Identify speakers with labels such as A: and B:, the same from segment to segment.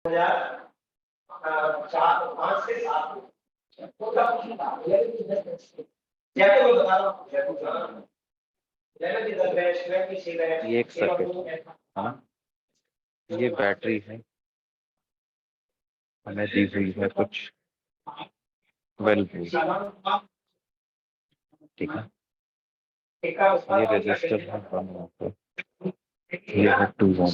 A: चार पांच से सात तो क्या कुछ था जैसे मैं बता रहा हूँ
B: ये एक सर्किट है, ये बैटरी है, हमें दी हुई है कुछ 12 वोल्ट, ठीक है। ये रजिस्टर है 1 ओम, ये है 2 ओम,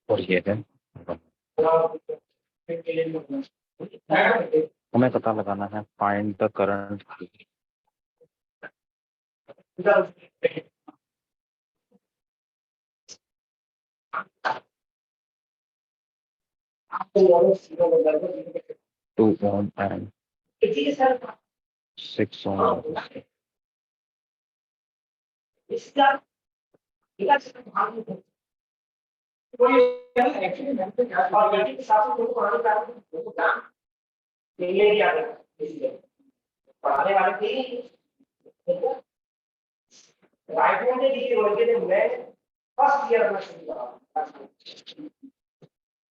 B: और ये है 1। हमें पता लगाना है find the current. Two ohm and 6 ohm.
A: पढ़ाने वाले थे राइट में दी बोल के मैं फर्स्ट ईयर में शुरू करा।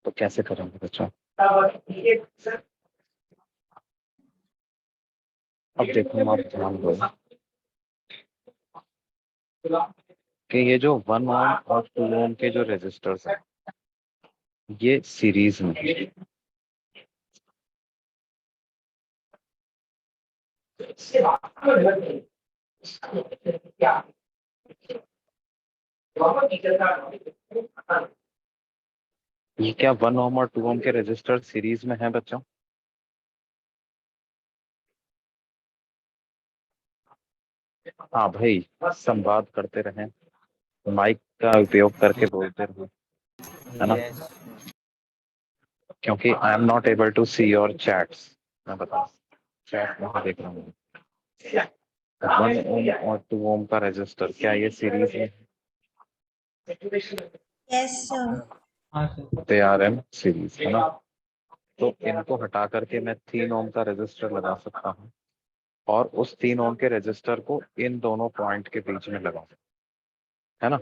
B: तो कैसे करेंगे बच्चों? अब देखो आप ध्यान दो कि ये जो 1 ओम और 2 ओम के जो रेजिस्टर्स हैं ये सीरीज में है। ये क्या 1 ओम और 2 ओम के रेजिस्टर सीरीज में है बच्चों? हाँ भाई, संवाद करते रहें, माइक का उपयोग करके बोलते रहें, है ना? क्योंकि I am not able to see your chats. मैं बताऊं, चैट वहां देख रहा हूँ। 1 ओम और 2 ओम का रेजिस्टर क्या ये सीरीज में?
C: Yes sir.
B: They are in series, है ना? तो इनको हटा करके मैं 3 ओम का रेजिस्टर लगा सकता हूँ और उस 3 ओम के रेजिस्टर को इन दोनों पॉइंट के बीच में लगाऊं, है ना?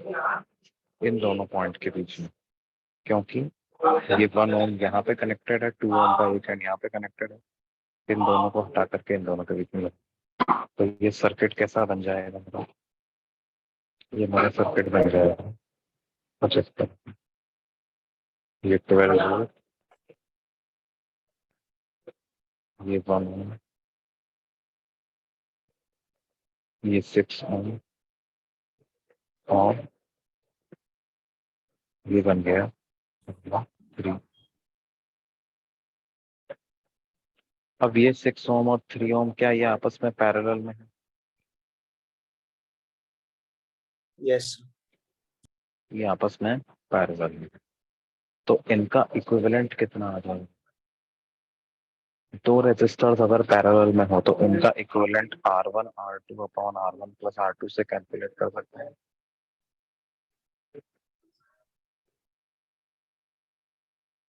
B: इन दोनों पॉइंट के बीच में, क्योंकि ये 1 ओम यहाँ पे कनेक्टेड है, 2 ओम का एक एंड यहाँ पे कनेक्टेड है। इन दोनों को हटा करके इन दोनों के बीच में लगाऊं। तो ये सर्किट कैसा बन जाएगा मेरा? ये मेरा सर्किट बन जाएगा 75। ये 12 वोल्ट, ये 1 ओम, ये 6 ओम, और ये बन गया 3। अब ये 6 ओम और 3 ओम क्या ये आपस में पैरेलल में है?
D: यस।
B: ये आपस में पैरेलल में है। तो इनका इक्विवेलेंट कितना आ जाएगा? दो रेजिस्टर्स अगर पैरेलल में हो तो इनका equivalent R1 R2 upon R1 plus R2 से कैलकुलेट कर सकते हैं।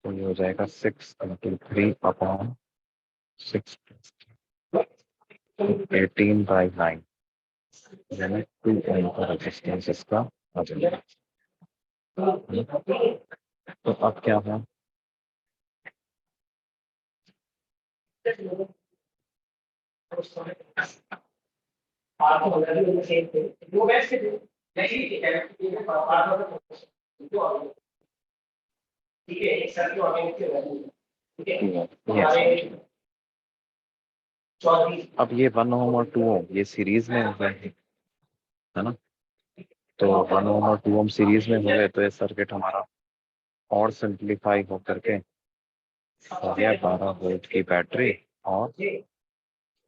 B: तो ये हो जाएगा 6 × 3 अपॉन 6, 18/9, यानी 2 ओम का रेजिस्टेंस इसका आ जाएगा। तो अब क्या है? अब ये 1 ओम और 2 ओम ये सीरीज में हो गए, है ना? तो 1 ओम और 2 ओम सीरीज में हो गए तो ये सर्किट हमारा और सिंप्लीफाई हो करके हो गया 12 वोल्ट की बैटरी और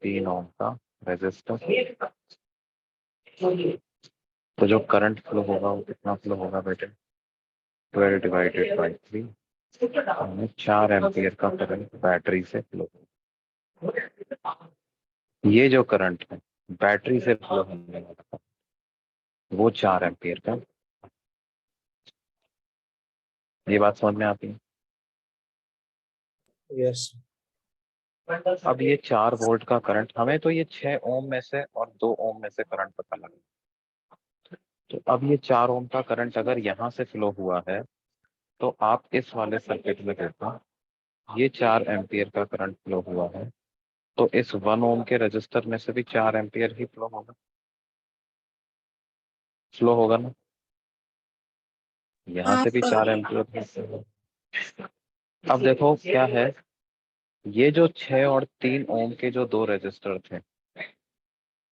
B: 3 ओम का रेजिस्टर। तो जो करंट फ्लो होगा वो कितना फ्लो होगा बेटे? 12/3, हमें 4 एम्पियर का करंट बैटरी से फ्लो होगा। ये जो करंट है बैटरी से फ्लो होने वाला वो 4 एम्पियर का। ये बात समझ में आती है?
D: यस।
B: अब ये 4 वोल्ट का करंट, हमें तो ये 6 ओम में से और 2 ओम में से करंट पता लगा। तो अब ये 4 ओम का करंट अगर यहाँ से फ्लो हुआ है तो आप इस वाले सर्किट में देखो, ये 4 एम्पियर का करंट फ्लो हुआ है, तो इस 1 ओम के रजिस्टर में से भी 4 एम्पियर ही फ्लो होगा ना, यहाँ
C: हाँ
B: से भी
C: सर।
B: 4 एम्पियर ही flow होगा। अब देखो क्या है, ये जो 6 और 3 ओम के जो 2 रजिस्टर थे,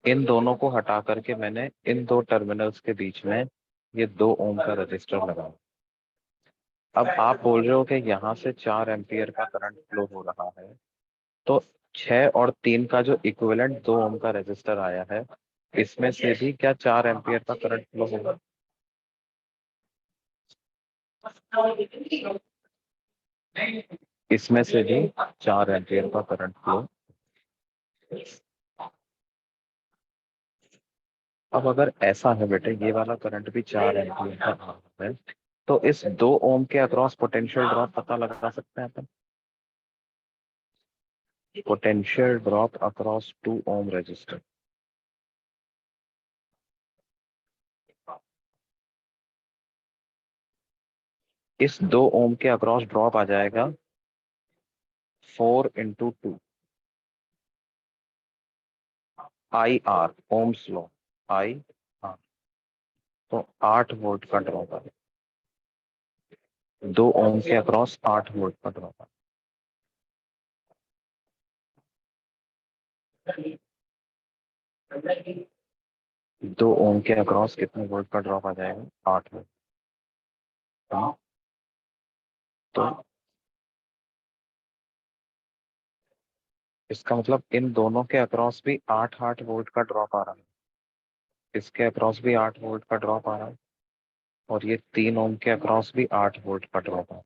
B: इन दोनों को हटा करके मैंने इन 2 टर्मिनल्स के बीच में ये 2 ओम का रजिस्टर लगाया। अब आप बोल रहे हो कि यहाँ से 4 एम्पियर का करंट फ्लो हो रहा है, तो 6 और 3 का जो इक्विवेलेंट 2 ओम का रजिस्टर आया है, इसमें से भी क्या 4 एम्पियर का करंट फ्लो होगा? इसमें से भी 4 एम्पियर का करंट फ्लो। अब अगर ऐसा है बेटे, ये वाला करंट भी 4 एम्पियर का आ रहा है, तो इस 2 ओम के अक्रॉस पोटेंशियल ड्रॉप पता लगा सकते हैं अपन। Potential drop across 2 ohm resistor, इस 2 ओम के अक्रॉस ड्रॉप आ जाएगा 4 into 2 I R, ohm's law, I R, तो 8 वोल्ट का ड्रॉप आएगा। 2 ओम के अक्रॉस 8 वोल्ट का ड्रॉप आएगा। 2 ओम के अक्रॉस कितने वोल्ट का ड्रॉप आ जाएगा? 8 वोल्ट। हाँ, तो इसका मतलब इन दोनों के अक्रॉस भी 8 वोल्ट का ड्रॉप आ रहा है, इसके अक्रॉस भी 8 वोल्ट का ड्रॉप आ रहा है, और ये 3 ओम के अक्रॉस भी 8 वोल्ट का ड्रॉप आ रहा है।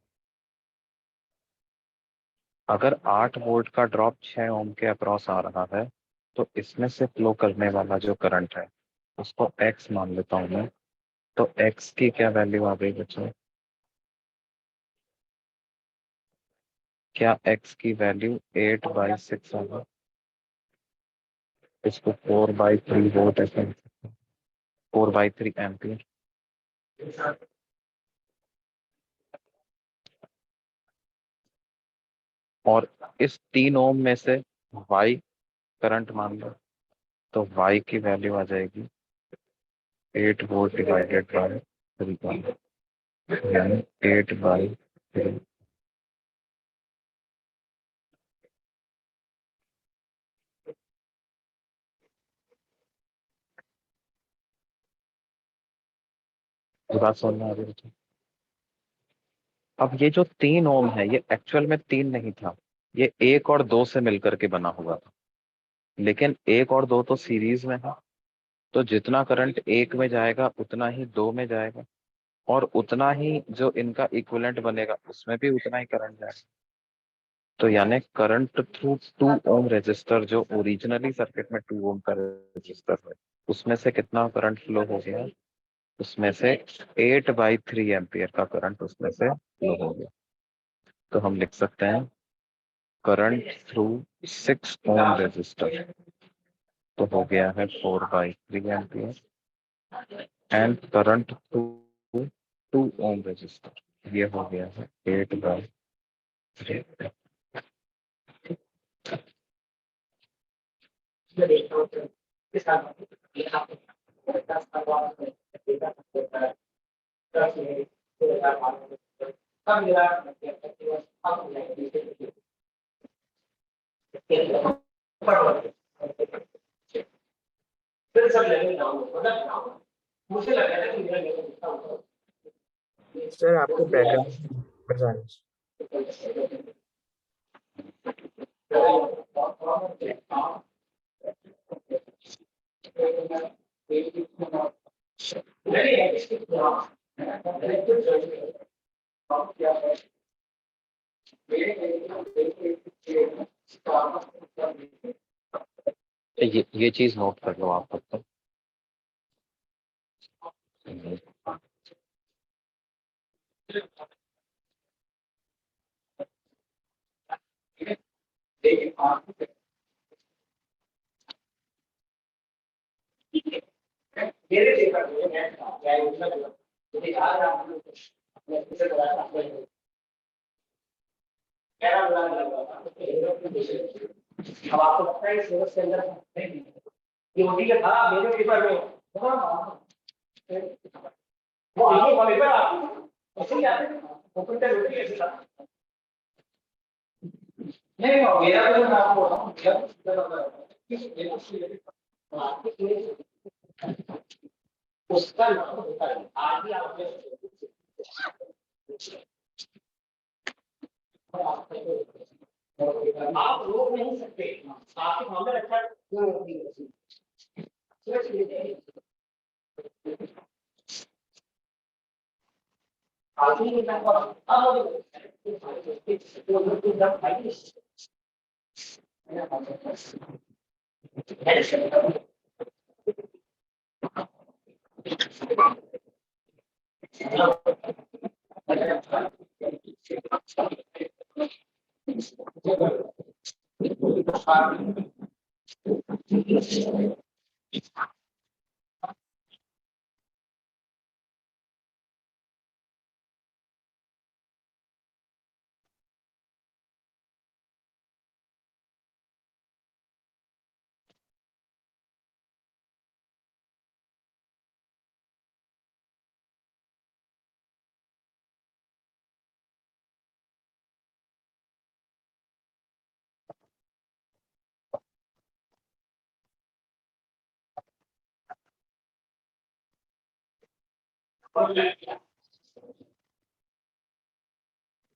B: अगर 8 वोल्ट का ड्रॉप 6 ओम के अक्रॉस आ रहा है, तो इसमें से फ्लो करने वाला जो करंट है उसको एक्स मान लेता हूं मैं। तो एक्स की क्या वैल्यू आ गई बच्चों? क्या एक्स की वैल्यू 8/6 होगा? इसको 4/3 वोल्ट ऐसे, 4/3 एम्पियर। और इस 3 ओम में से वाई करंट मान लो, तो वाई की वैल्यू आ जाएगी 8 वोल्ट डिवाइडेड बाय 3, यानी 8/3। ये बात समझ में आ रही है? अब ये जो 3 ओम है, ये एक्चुअल में 3 नहीं था, ये 1 और 2 से मिलकर के बना हुआ था, लेकिन 1 और 2 तो सीरीज में है, तो जितना करंट 1 में जाएगा उतना ही 2 में जाएगा, और उतना ही जो इनका इक्विवेलेंट बनेगा उसमें भी उतना ही करंट जाएगा। तो यानी करंट थ्रू 2 ओम रेजिस्टर, जो ओरिजिनली सर्किट में 2 ओम का रेजिस्टर है, उसमें से कितना करंट फ्लो हो गया? उसमें से 8/3 एम्पियर का करंट उसमें से फ्लो हो गया। तो हम लिख सकते हैं करंट थ्रू 6 ओम रेजिस्टर, तो हो गया है 4/3 ampere, and current through 2 ohm resistor, ये हो गया है 8/3।
D: सर आपके बैकग्राउंड
B: ये चीज नोट कर लो आप तब तक।
A: मेरे पेपर में मैं क्या योजना करूं मुझे याद है आप लोग मैं किसे बताया था मेरा बुरा लगा था अब आपको लगता है इस सिलेबस के अंदर नहीं ये होती है था मेरे पेपर में वो आगे पेपर आप ऐसे ही आते हैं ओपन टेस्ट होती है ऐसे था नहीं हो मेरा तो मैं आपको बोल रहा हूँ उसका नाम होता है आज भी आप आप रोक नहीं सकते आपके मामले अच्छा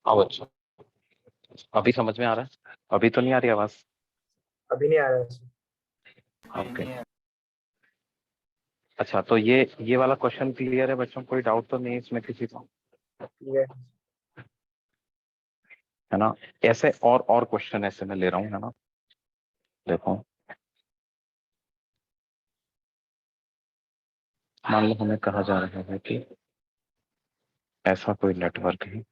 B: अब अच्छा, अभी समझ में आ रहा है? अभी तो नहीं आ रही आवाज?
D: अभी नहीं आ रहा है सर।
B: ओके। अच्छा, तो ये वाला क्वेश्चन क्लियर है बच्चों? कोई डाउट तो नहीं है इसमें किसी को?
D: ये
B: है ना? ऐसे और क्वेश्चन ऐसे मैं ले रहा हूँ, है ना? देखो, मान लो हमें कहा जा रहा है कि ऐसा कोई नेटवर्क है,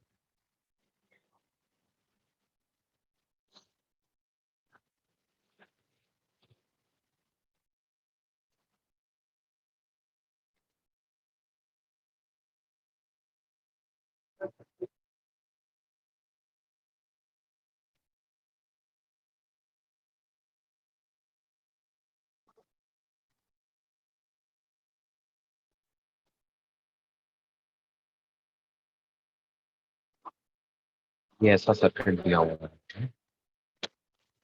B: ये ऐसा सर्किट दिया हुआ है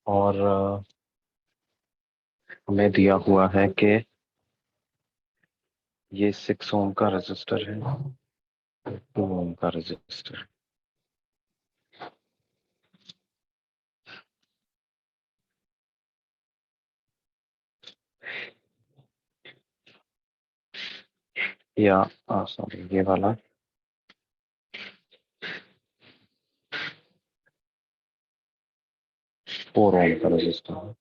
B: और हमें दिया हुआ है कि ये 6 ओम का रजिस्टर है, 2 ओम का रजिस्टर, या सॉरी ये वाला 4 ओम का रजिस्टर है,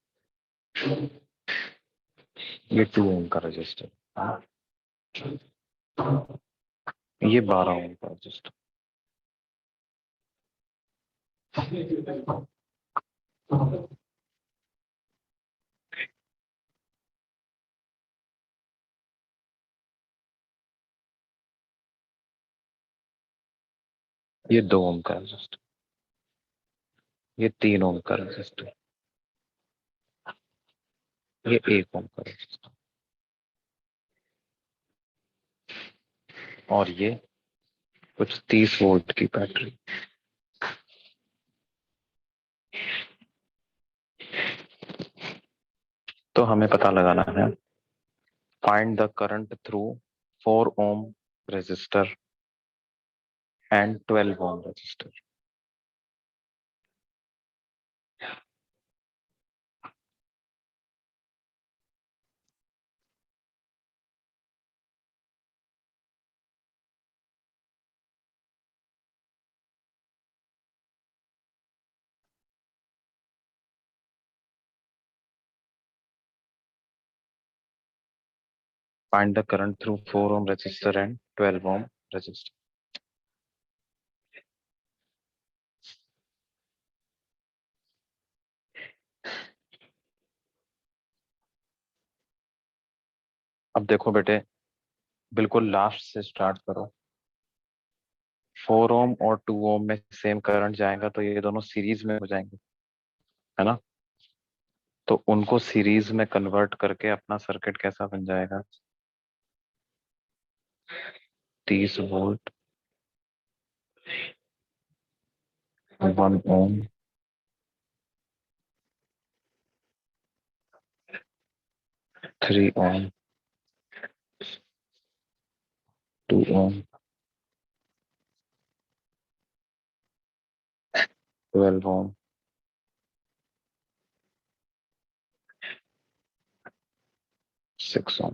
B: ये 2 ओम का रजिस्टर है, ये 12 ओम का रजिस्टर, ये 2 ओम का रजिस्टर, ये 3 ओम का रजिस्टर, ये 1 ओम का रजिस्टर, और ये कुछ 30 वोल्ट की बैटरी। तो हमें पता लगाना है, find the current through 4 ohm resistor and 12 ohm resistor. Find the current through 4 ohm resistor and 12 ohm resistor. अब देखो बेटे, बिल्कुल लास्ट से स्टार्ट करो। 4 ओम और 2 ओम में सेम करंट जाएगा तो ये दोनों सीरीज में हो जाएंगे, है ना। तो उनको सीरीज में कन्वर्ट करके अपना सर्किट कैसा बन जाएगा, 30 वोल्ट 1 ओम 3 ओम 2 ओम 12 ओम 6 ओम।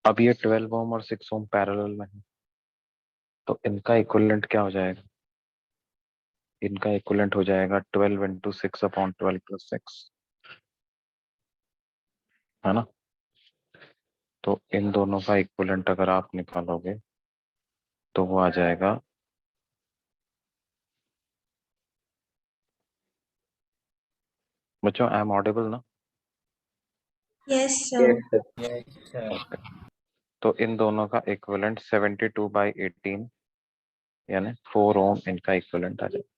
B: अब ये 12 ओम और 6 ओम पैरेलल में है, तो इनका इक्विवेलेंट क्या हो जाएगा, इनका इक्विवेलेंट हो जाएगा 12 इंटू 6 अपॉन 12 प्लस 6, है ना। तो इन दोनों का इक्विवेलेंट अगर आप निकालोगे तो वो आ जाएगा, बच्चों आई एम ऑडिबल ना।
C: Yes, sir.
D: Yes, sir.
B: तो इन दोनों का इक्विवेलेंट 72/18 यानी 4 ओम इनका इक्विवेलेंट आ जाएगा।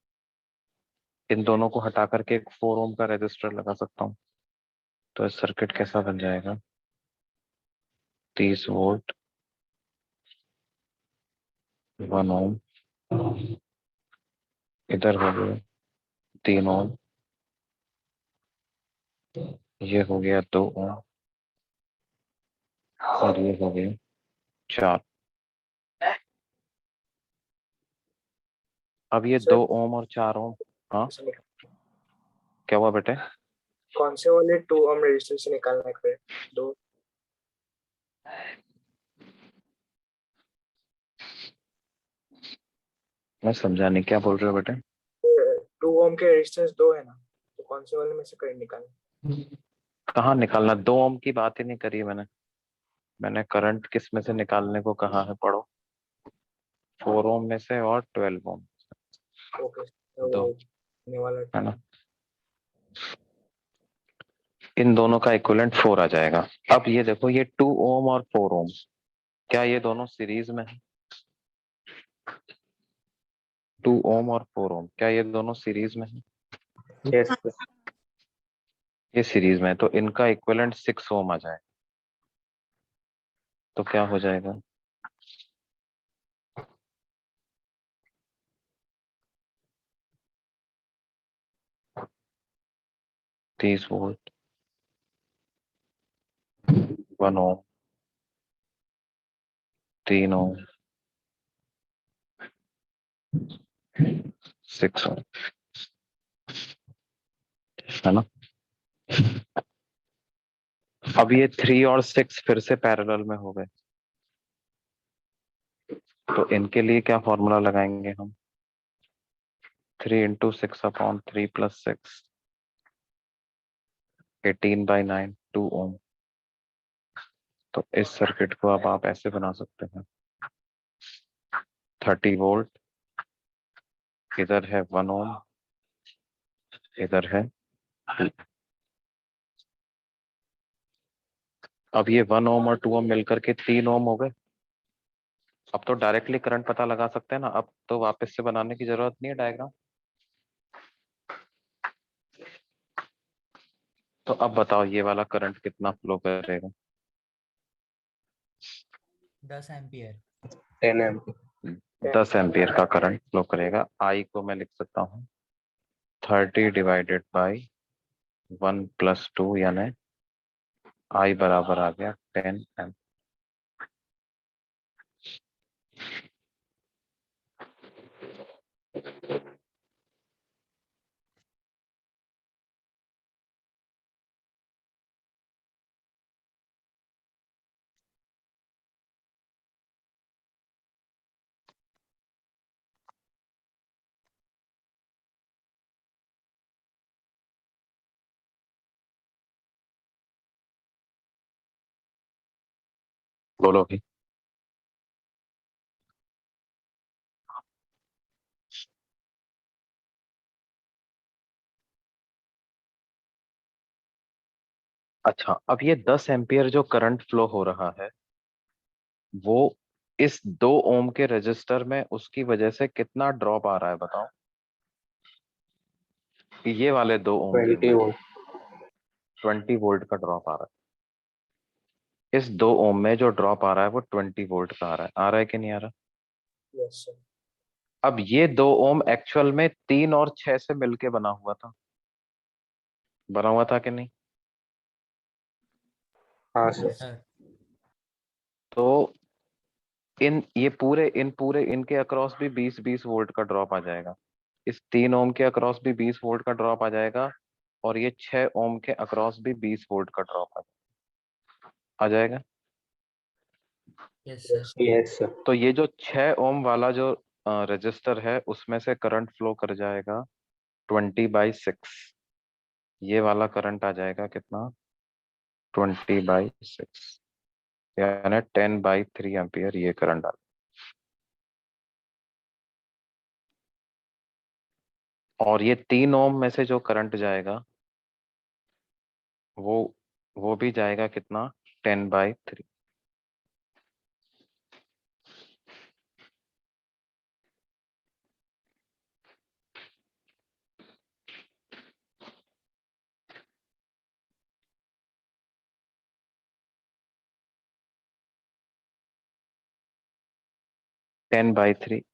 B: इन दोनों को हटा करके एक 4 ओम का रेजिस्टर लगा सकता हूँ, तो सर्किट कैसा बन जाएगा, 30 वोल्ट 1 ओम, इधर हो गया 3 ओम, ये हो गया 2 ओम और ये हो गया 4। अब ये
D: सर
B: 2 ओम और 4 ओम, हाँ
D: से निकाल-
B: क्या हुआ बेटे।
D: कौन से वाले 2 ओम रेजिस्टर से निकालना है फिर? दो
B: मैं समझा नहीं, क्या बोल रहे हो बेटे।
D: 2 ओम के रेजिस्टेंस दो है ना, तो कौन से वाले में से करंट निकालना?
B: कहाँ निकालना, 2 ओम की बात ही नहीं करी मैंने। मैंने करंट किस में से निकालने को कहा है, पढ़ो। 4 ओम में से और 12 ओम,
D: ओके, तो
B: दो,
D: वो होने वाला
B: है ना। इन दोनों का इक्विवेलेंट 4 आ जाएगा। अब ये देखो, ये 2 ओम और 4 ओम, क्या ये दोनों सीरीज में है, 2 ओम और 4 ओम क्या ये दोनों सीरीज में है,
D: यस सर।
B: ये सीरीज में है, तो इनका इक्विवेलेंट 6 ओम आ जाए तो क्या हो जाएगा, 30 वोल्ट 1 ओम 3 ओम 6 ओम, है ना। अब ये 3 और 6 फिर से पैरेलल में हो गए, तो इनके लिए क्या फॉर्मूला लगाएंगे हम, 3 इंटू 6 अपॉन 3 प्लस 6 18/9 2 ओम। तो इस सर्किट को अब आप ऐसे बना सकते हैं, 30 वोल्ट, इधर है 1 ओम, इधर है 2। अब ये 1 ओम और 2 ओम मिलकर के 3 ओम हो गए। अब तो डायरेक्टली करंट पता लगा सकते हैं ना, अब तो वापस से बनाने की जरूरत नहीं है डायग्राम। तो अब बताओ ये वाला करंट कितना फ्लो करेगा,
E: 10 एम्पियर
D: 10 एम
B: 10 एम्पियर का करंट फ्लो करेगा। आई को मैं लिख सकता हूँ 30/1 + 2 यानी आई बराबर आ गया 10 एम। बोलो भी। अच्छा, अब ये 10 एम्पियर जो करंट फ्लो हो रहा है वो इस 2 ओम के रेजिस्टर में उसकी वजह से कितना ड्रॉप आ रहा है बताओ। ये वाले 2 ओम के
F: 20 वोल्ट।
B: 20 वोल्ट का ड्रॉप आ रहा है। इस 2 ओम में जो ड्रॉप आ रहा है वो 20 वोल्ट का आ रहा है कि नहीं आ रहा?
D: Yes sir.
B: अब ये 2 ओम एक्चुअल में 3 और 6 से मिलके बना हुआ था कि नहीं?
F: हाँ
E: Yes,
F: सर।
E: sir.
B: तो इन पूरे इनके अक्रॉस भी 20-20 वोल्ट का ड्रॉप आ जाएगा। इस 3 ओम के अक्रॉस भी 20 वोल्ट का ड्रॉप आ जाएगा और ये 6 ओम के अक्रॉस भी 20 वोल्ट का ड्रॉप आ जाएगा।
E: Yes, sir.
F: Yes sir.
B: तो ये जो 6 ओम वाला जो रजिस्टर है उसमें से करंट फ्लो कर जाएगा 20/6। ये वाला करंट आ जाएगा कितना? 20/6 यानी 10/3 एम्पियर ये करंट आ। और ये 3 ओम में से जो करंट जाएगा वो वो भी जाएगा कितना? 10/3।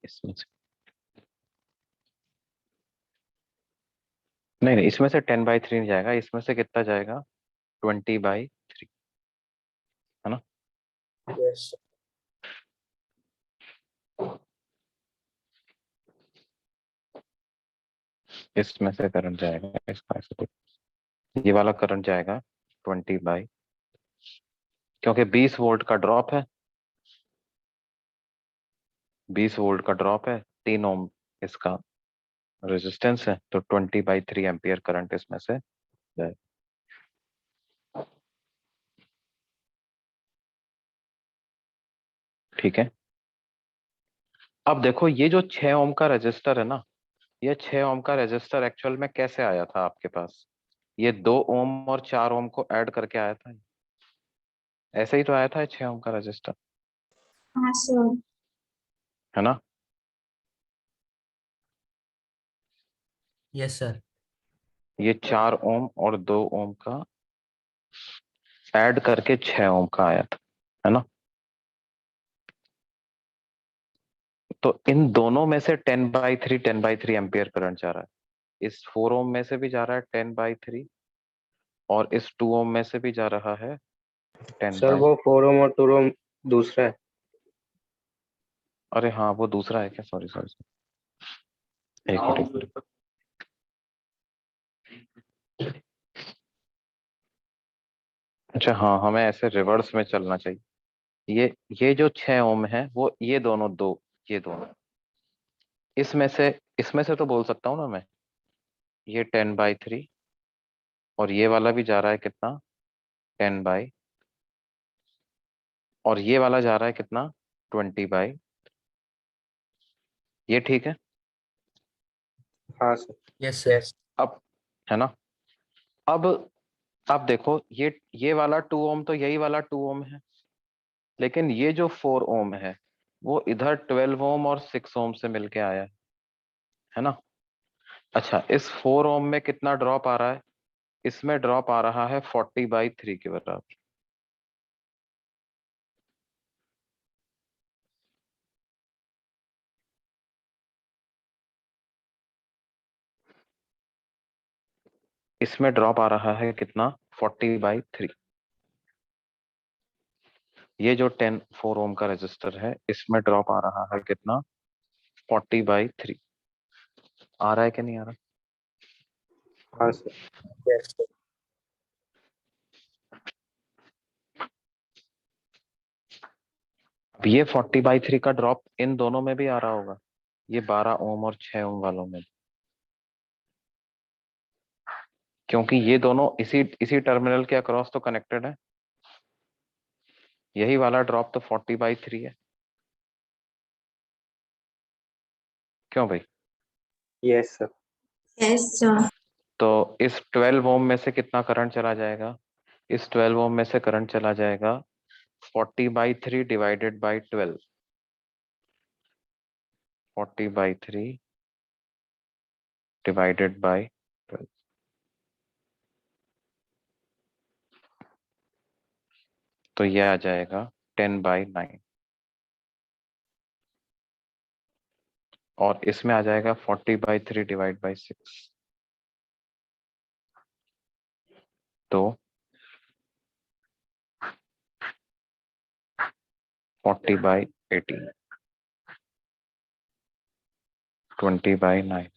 B: इसमें से नहीं, इसमें से 10/3 नहीं जाएगा। इसमें से कितना जाएगा? 20/3, है ना?
D: Yes sir.
B: इसमें से करंट जाएगा इसका ऐसे ये वाला करंट जाएगा 20 क्योंकि 20 वोल्ट का ड्रॉप है। 20 वोल्ट का ड्रॉप है, 3 ओम इसका रेजिस्टेंस है, तो 20/3 एम्पियर करंट इसमें से जाएगा। ठीक है। अब देखो ये जो 6 ओम का रजिस्टर है ना, ये 6 ओम का रजिस्टर एक्चुअल में कैसे आया था आपके पास? ये 2 ओम और 4 ओम को ऐड करके आया था। ऐसे ही तो आया था 6 ओम का रजिस्टर,
C: हाँ सर।
B: है ना?
E: Yes, sir.
B: ये 4 ओम और 2 ओम का ऐड करके 6 ओम का आया था, है ना? तो इन दोनों में से 10/3 एम्पियर करंट जा रहा है। इस 4 ओम में से भी जा रहा है 10/3 और इस 2 ओम में से भी जा रहा है 10
F: सर
B: बाई।
F: वो 4 ओम और 2 ओम दूसरा है।
B: अरे हाँ, वो दूसरा है क्या? सॉरी सॉरी, एक मिनट। अच्छा हाँ, हमें ऐसे रिवर्स में चलना चाहिए। ये जो 6 ओम है वो ये दोनों ये दोनों इसमें से तो बोल सकता हूँ ना मैं, ये 10/3 और ये वाला भी जा रहा है कितना? 10 बाई, और ये वाला जा रहा है कितना? 20 बाई। ये ठीक है।
F: हाँ सर।
E: Yes, sir.
D: यस।
B: अब, है ना? अब अब देखो ये वाला 2 ओम तो यही वाला 2 ओम है, लेकिन ये जो 4 ओम है वो इधर 12 ओम और 6 ओम से मिलके आया है ना? अच्छा, इस 4 ओम में कितना ड्रॉप आ रहा है? इसमें ड्रॉप आ रहा है 40/3 के बराबर। इसमें ड्रॉप आ रहा है कितना? 40/3। ये जो 4 ओम का रेजिस्टर है इसमें ड्रॉप आ रहा है कितना? 40/3। आ रहा है कि नहीं आ रहा?
F: हाँ सर।
D: Yes sir.
B: अब ये 40/3 का ड्रॉप इन दोनों में भी आ रहा होगा, ये 12 ओम और 6 ओम वालों में, क्योंकि ये दोनों इसी इसी टर्मिनल के अक्रॉस तो कनेक्टेड है। यही वाला ड्रॉप तो 40/3 है। क्यों भाई?
F: Yes sir.
C: Yes, sir.
B: तो इस 12 ओम में से कितना करंट चला जाएगा? इस 12 ओम में से करंट चला जाएगा 40/3 डिवाइडेड बाई 12, 40/3 डिवाइडेड बाई 12, तो यह आ जाएगा 10/9, और इसमें आ जाएगा 40/3 डिवाइड बाई 6, तो 40/18, 20/9।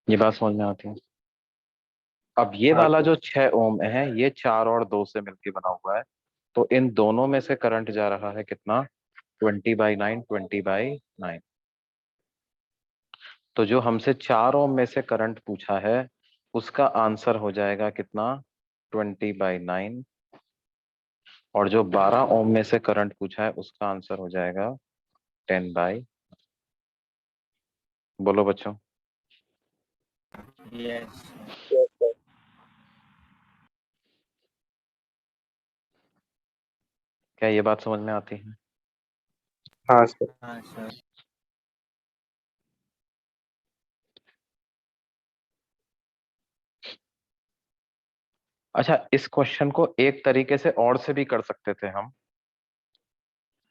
B: ये बात समझ में आती है? अब ये
F: हाँ
B: वाला
F: सर।
B: जो 6 ओम है ये 4 और 2 से मिलकर बना हुआ है, तो इन दोनों में से करंट जा रहा है कितना? 20/9, 20/9। तो जो हमसे 4 ओम में से करंट पूछा है उसका आंसर हो जाएगा कितना? 20/9। और जो 12 ओम में से करंट पूछा है उसका आंसर हो जाएगा 10/। बोलो बच्चों।
E: Yes.
D: Yes, sir.
B: क्या ये बात समझ में आती है?
F: हाँ सर।
E: हाँ सर.
B: अच्छा, इस क्वेश्चन को एक तरीके से और से भी कर सकते थे हम।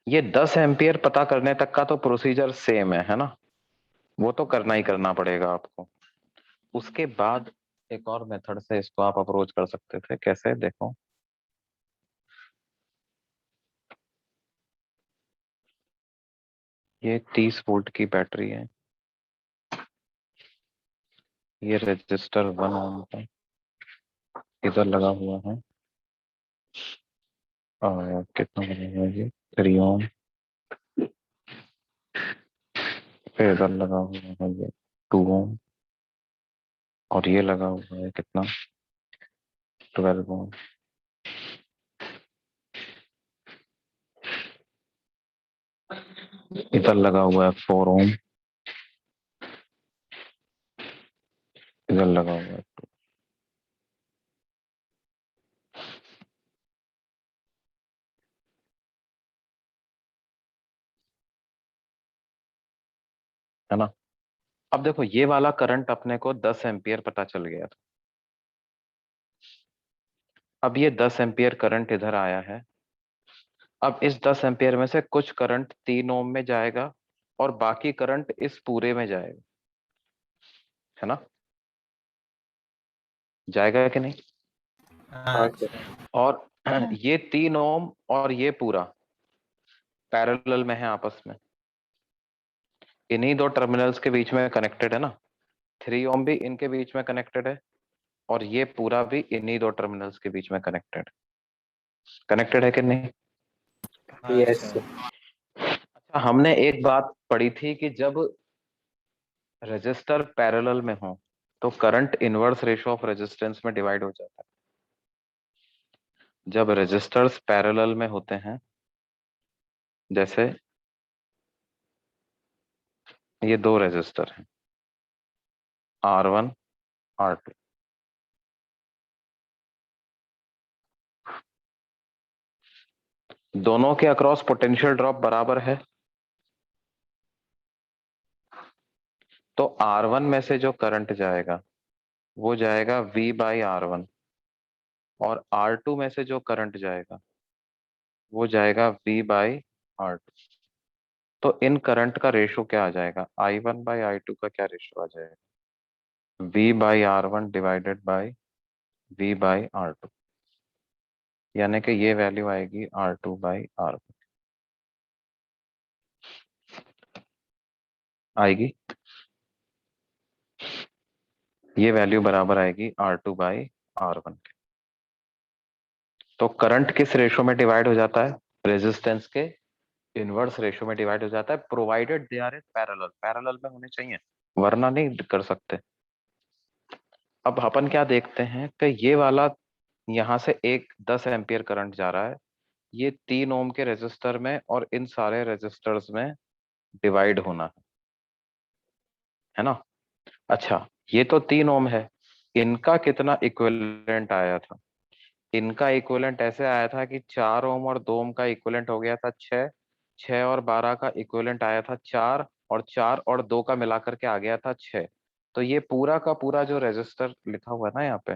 B: ये 10 एम्पियर पता करने तक का तो प्रोसीजर सेम है ना? वो तो करना ही करना पड़ेगा आपको। उसके बाद एक और मेथड से इसको आप अप्रोच कर सकते थे। कैसे? देखो, ये 30 वोल्ट की बैटरी है, ये रजिस्टर 1 ओम का इधर लगा हुआ है, और कितना लगा हुआ है? ये 3 ओम। फिर इधर लगा हुआ है ये 2 ओम, और ये लगा हुआ है कितना? 12 ओम। इधर लगा हुआ है 4 ओम, इधर लगा हुआ है। है ना? अब देखो, ये वाला करंट अपने को 10 एम्पियर पता चल गया था। अब ये 10 एम्पियर करंट इधर आया है। अब इस 10 एम्पियर में से कुछ करंट 3 ओम में जाएगा और बाकी करंट इस पूरे में जाएगा, है ना? जाएगा कि नहीं?
F: हाँ
E: हाँ
F: सर।
E: सर.
B: और ये 3 ओम और ये पूरा पैरेलल में है आपस में, इन्हीं दो टर्मिनल्स के बीच में कनेक्टेड है ना। 3 ओम भी इनके बीच में कनेक्टेड है, और ये पूरा भी इन्हीं दो टर्मिनल्स के बीच में कनेक्टेड है कि नहीं?
E: हाँ
F: यस
E: सर.
F: सर।
B: अच्छा, हमने एक बात पढ़ी थी कि जब रेजिस्टर पैरेलल में हो तो current inverse ratio of resistance में डिवाइड हो जाता है। जब रेजिस्टर्स पैरेलल में होते हैं, जैसे ये दो रेजिस्टर हैं R1 R2, दोनों के अक्रॉस पोटेंशियल ड्रॉप बराबर है, तो R1 में से जो करंट जाएगा वो जाएगा V/R1, और R2 में से जो करंट जाएगा वो जाएगा V/R2। तो इन करंट का रेशो क्या आ जाएगा? I1/I2 का क्या रेशो आ जाएगा? V/R1 डिवाइडेड बाई V/R2, यानी कि ये वैल्यू आएगी R2/R1 आएगी। ये वैल्यू बराबर आएगी R2/R1 के। तो करंट किस रेशो में डिवाइड हो जाता है? रेजिस्टेंस के इनवर्स रेशो में डिवाइड हो जाता है, provided they are in parallel. Parallel में होने चाहिए, वरना नहीं कर सकते। अब अपन क्या देखते हैं कि ये वाला यहाँ से एक 10 एम्पियर करंट जा रहा है, ये 3 ओम के रेजिस्टर में और इन सारे रेजिस्टर्स में डिवाइड होना है ना? अच्छा, ये तो 3 ओम है, इनका कितना इक्विवेलेंट आया था? इनका इक्विवेलेंट ऐसे आया था कि 4 ओम और 2 ओम का इक्विवेलेंट हो गया था 6, 6 और 12 का इक्विवेलेंट आया था 4, और 4 और 2 का मिलाकर के आ गया था 6। तो ये पूरा का पूरा जो रेजिस्टर लिखा हुआ है ना यहाँ पे,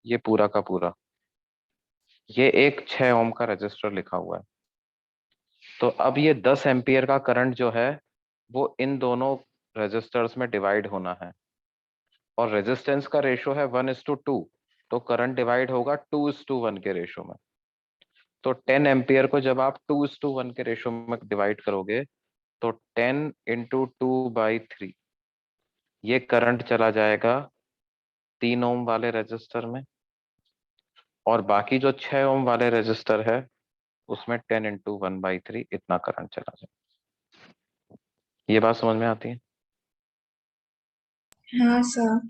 B: ये पूरा का पूरा, ये एक 6 ओम का रेजिस्टर लिखा हुआ है। तो अब ये 10 एम्पियर का करंट जो है वो इन दोनों रेजिस्टर्स में डिवाइड होना है, और रेजिस्टेंस का रेशो है 1:2, तो करंट डिवाइड होगा 2:1 के रेशो में। तो 10 एम्पियर को जब आप 2:1 के रेशो में डिवाइड करोगे तो 10 इंटू 2/3, ये करंट चला जाएगा 3 ओम वाले रेजिस्टर में, और बाकी जो 6 ओम वाले रेजिस्टर है उसमें 10 इंटू 1/3 इतना करंट चला जाएगा। ये बात समझ में आती है?
C: हाँ सर।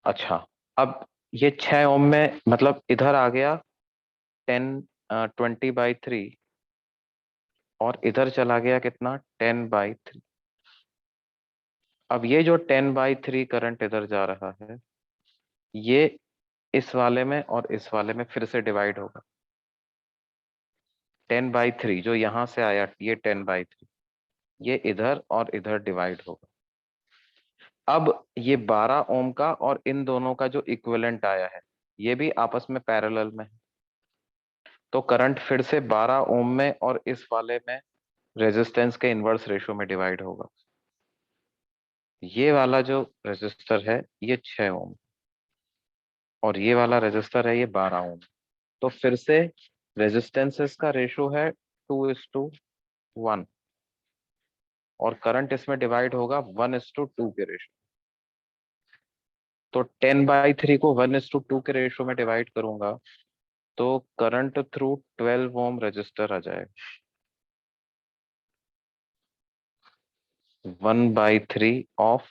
B: अच्छा, अब ये 6 ओम में मतलब इधर आ गया 10 20/3, और इधर चला गया कितना 10/3। अब ये जो 10/3 करंट इधर जा रहा है, ये इस वाले में और इस वाले में फिर से डिवाइड होगा। 10/3 जो यहां से आया, ये 10/3, ये इधर और इधर डिवाइड होगा। अब ये 12 ओम का और इन दोनों का जो इक्विवेलेंट आया है, ये भी आपस में पैरेलल में है, तो करंट फिर से 12 ओम में और इस वाले में रेजिस्टेंस के इनवर्स रेशो में डिवाइड होगा। ये वाला जो रेजिस्टर है ये 6 ओम, और ये वाला रेजिस्टर है ये 12 ओम। तो फिर से रेजिस्टेंसेस का रेशो है 2:1, और करंट इसमें डिवाइड होगा 1:2 के रेशो। तो 10/3 को 1:2 के रेशो में डिवाइड करूंगा तो करंट थ्रू 12 ओम रजिस्टर आ जाएगा 1/3 ऑफ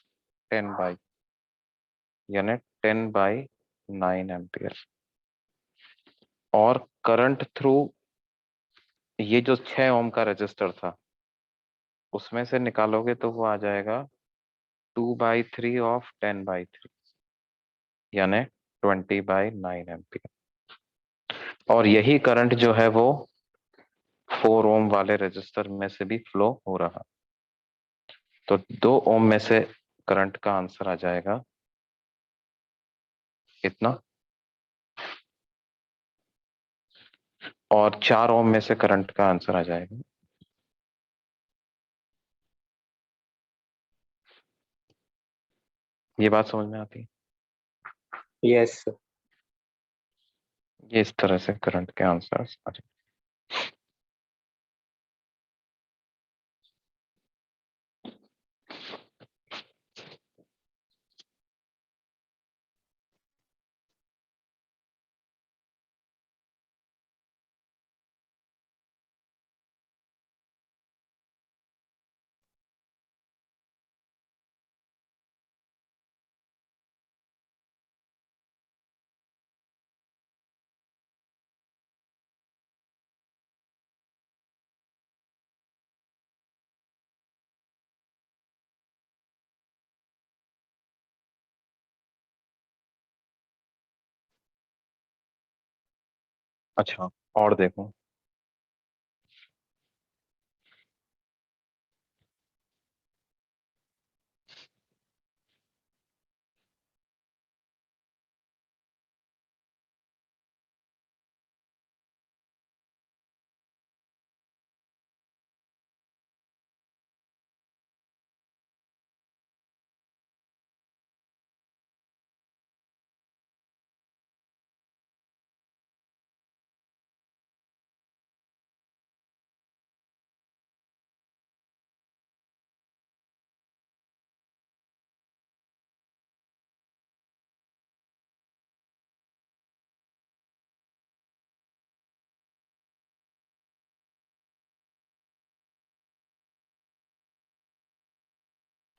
B: 10/, यानी 10/9 एम्पियर। और करंट थ्रू ये जो 6 ओम का रजिस्टर था उसमें से निकालोगे तो वो आ जाएगा 2/3 ऑफ 10/3, यानी 20/9 एम्पियर। और यही करंट जो है वो 4 ओम वाले रेजिस्टर में से भी फ्लो हो रहा। तो 2 ओम में से करंट का आंसर आ जाएगा इतना, और 4 ओम में से करंट का आंसर आ जाएगा। ये बात समझ में आती है?
F: Yes, sir.
B: ये इस तरह से करंट के आंसर आ जाएंगे। अच्छा, और देखो,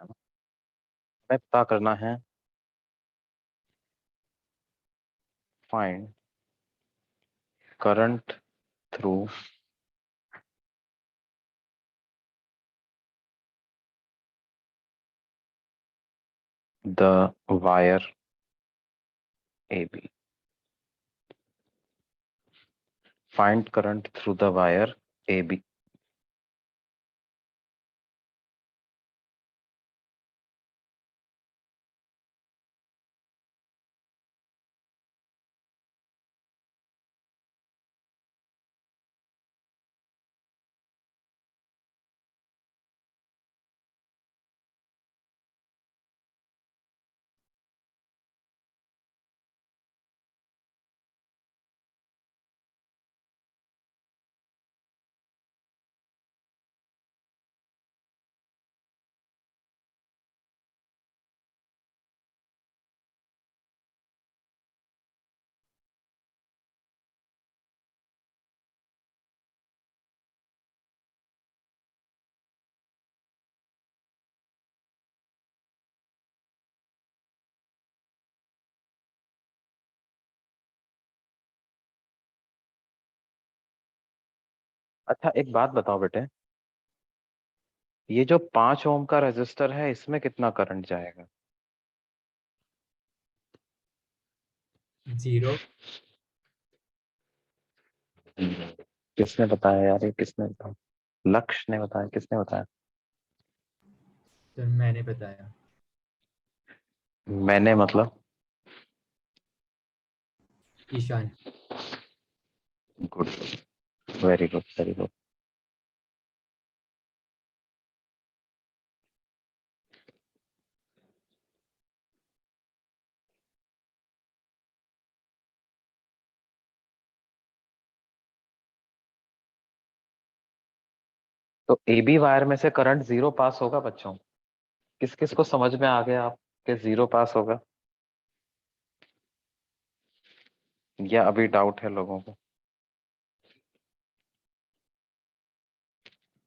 B: हमें पता करना है find current through the wire AB. Find current through the wire AB. अच्छा एक बात बताओ बेटे, ये जो 5 ओम का रेजिस्टर है इसमें कितना करंट जाएगा?
E: 0।
B: किसने बताया यार, ये किसने बताया? लक्ष्य ने बताया, किसने बताया?
E: तो मैंने बताया।
B: मैंने मतलब?
E: Ishan.
B: Good, very good, very good. तो AB वायर में से करंट 0 पास होगा बच्चों? किस किस को समझ में आ गया आप कि 0 पास होगा, या अभी डाउट है लोगों को?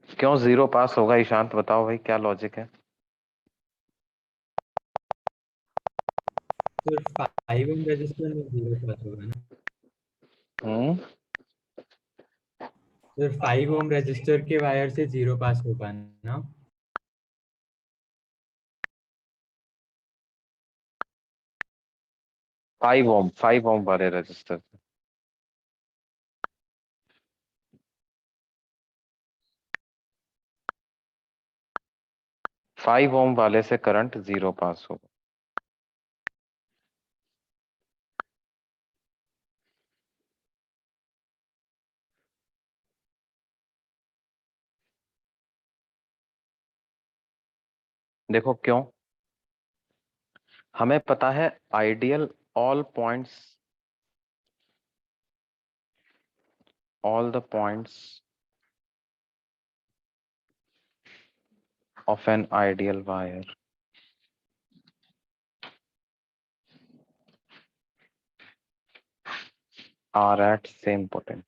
B: क्यों 0 पास होगा ईशांत, बताओ भाई, क्या लॉजिक है?
E: सिर्फ 5 ओम रजिस्टर में 0 पास होगा ना।
B: हम्म,
E: सिर्फ 5 ओम रजिस्टर के वायर से 0 पास होगा ना।
B: 5 ओम वाले रजिस्टर, 5 ओम वाले से करंट 0 पास होगा। देखो क्यों, हमें पता है ideal all points, all the points of an ideal wire are at same potential.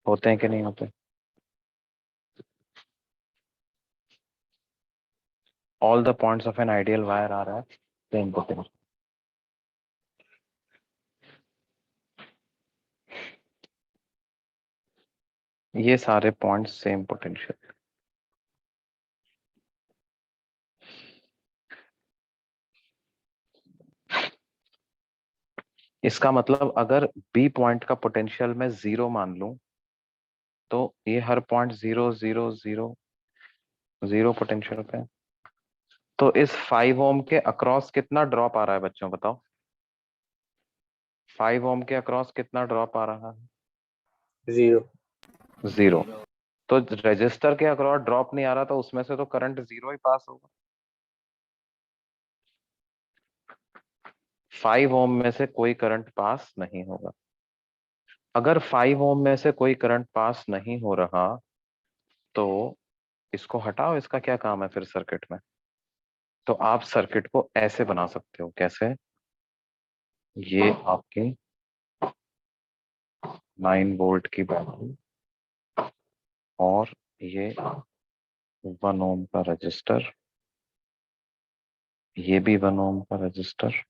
B: होते हैं कि नहीं होते? All the points of an ideal wire are at same potential. ये सारे पॉइंट्स सेम पोटेंशियल। इसका मतलब अगर बी पॉइंट का पोटेंशियल मैं 0 मान लूं, तो ये हर पॉइंट 0 0 0 0 पोटेंशियल पे है। तो इस 5 ओम के अक्रॉस कितना ड्रॉप आ रहा है बच्चों, बताओ? 5 ओम के अक्रॉस कितना ड्रॉप आ रहा है?
F: 0।
B: 0। तो रजिस्टर के अक्रॉस ड्रॉप नहीं आ रहा, तो उसमें से तो करंट 0 ही पास होगा। 5 ओम में से कोई करंट पास नहीं होगा। अगर 5 ओम में से कोई करंट पास नहीं हो रहा, तो इसको हटाओ, इसका क्या काम है फिर सर्किट में? तो आप सर्किट को ऐसे बना सकते हो, कैसे? ये आपकी 9 वोल्ट की बैटरी, और ये 1 ओम का रजिस्टर, ये भी 1 ओम का रजिस्टर,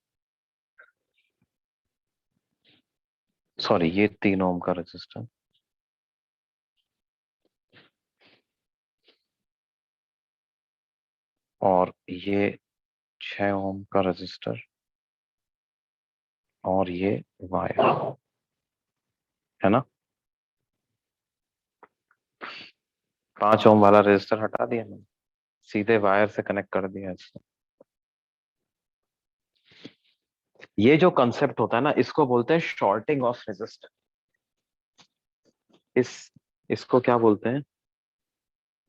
B: सॉरी ये 3 ओम का रजिस्टर, और ये 6 ओम का रजिस्टर और ये वायर है ना। 5 ओम वाला रजिस्टर हटा दिया मैंने, सीधे वायर से कनेक्ट कर दिया इसको। ये जो कंसेप्ट होता है ना, इसको बोलते हैं शॉर्टिंग ऑफ रेजिस्टर। इसको क्या बोलते हैं?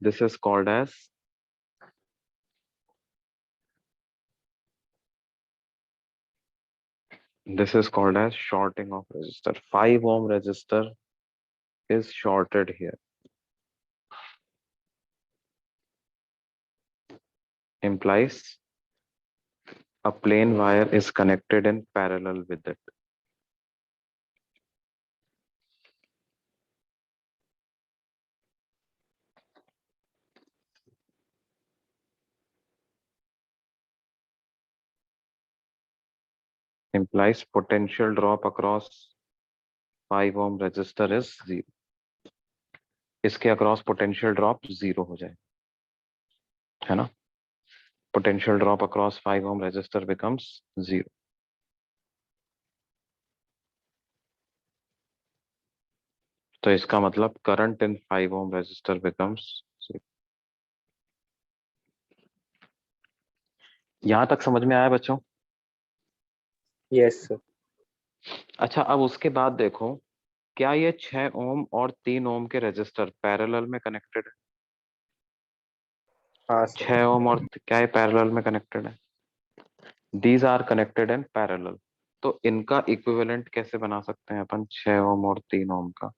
B: This is called as shorting of resistor. 5 ohm resistor is shorted here. Implies a plain wire is connected in parallel with it. Implies potential drop across 5 ohm resistor is 0. इसके across potential drop 0 हो जाए, है ना। Potential drop across 5 ohm resistor becomes 0. तो इसका मतलब current in 5 ohm resistor becomes 0. यहां तक समझ में आया बच्चों?
F: Yes, sir.
B: अच्छा, अब उसके बाद देखो, क्या ये 6 ओम और 3 ओम के रेजिस्टर पैरेलल में कनेक्टेड है?
F: हाँ सर.
B: 6 ओम और क्या ये पैरेलल में कनेक्टेड है? These are connected in parallel. तो इनका इक्विवेलेंट कैसे बना सकते हैं अपन? 6 ओम और 3 ओम का,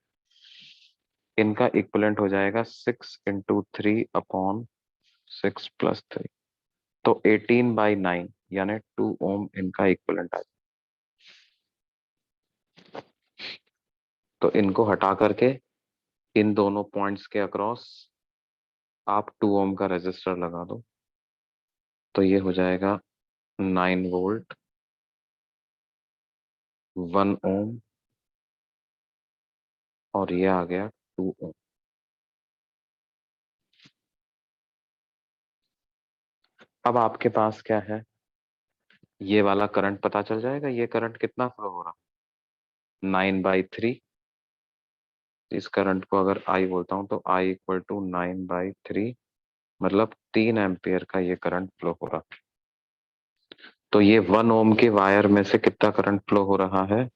B: इनका इक्विवेलेंट हो जाएगा 6 इंटू 3 अपॉन 6 प्लस 3, तो 18/9 यानी 2 ओम इनका इक्विवेलेंट आ जाएगा। तो इनको हटा करके इन दोनों पॉइंट्स के अक्रॉस आप 2 ओम का रेजिस्टर लगा दो, तो ये हो जाएगा 9 वोल्ट, 1 ओम, और ये आ गया 2 ओम। अब आपके पास क्या है, ये वाला करंट पता चल जाएगा। ये करंट कितना फ्लो हो रहा, 9/3। इस करंट को अगर I बोलता हूं तो I इक्वल टू 9/3, मतलब 3 एम्पियर का ये करंट फ्लो हो रहा। तो ये 1 ओम के वायर में से कितना करंट फ्लो हो रहा है?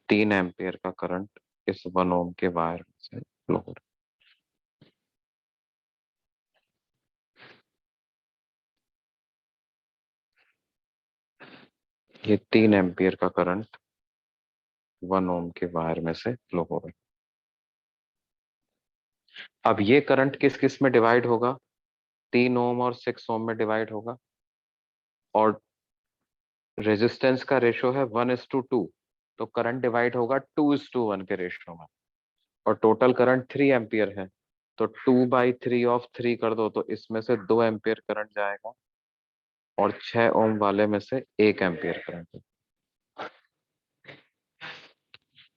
B: 3 एम्पियर का करंट इस 1 ओम के वायर में से फ्लो हो रहा। ये 3 एम्पियर का करंट 1 ओम के वायर में से फ्लो हो रहा है। अब ये करंट किस किस में डिवाइड होगा? 3 ओम और 6 ओम में डिवाइड होगा, और रेजिस्टेंस का रेशो है 1:2, तो करंट डिवाइड होगा 2:1 के रेशो में, और टोटल करंट 3 एम्पियर है, तो 2/3 ऑफ 3 कर दो, तो इसमें से 2 एम्पियर करंट जाएगा, और 6 ओम वाले में से 1 एम्पियर करंट।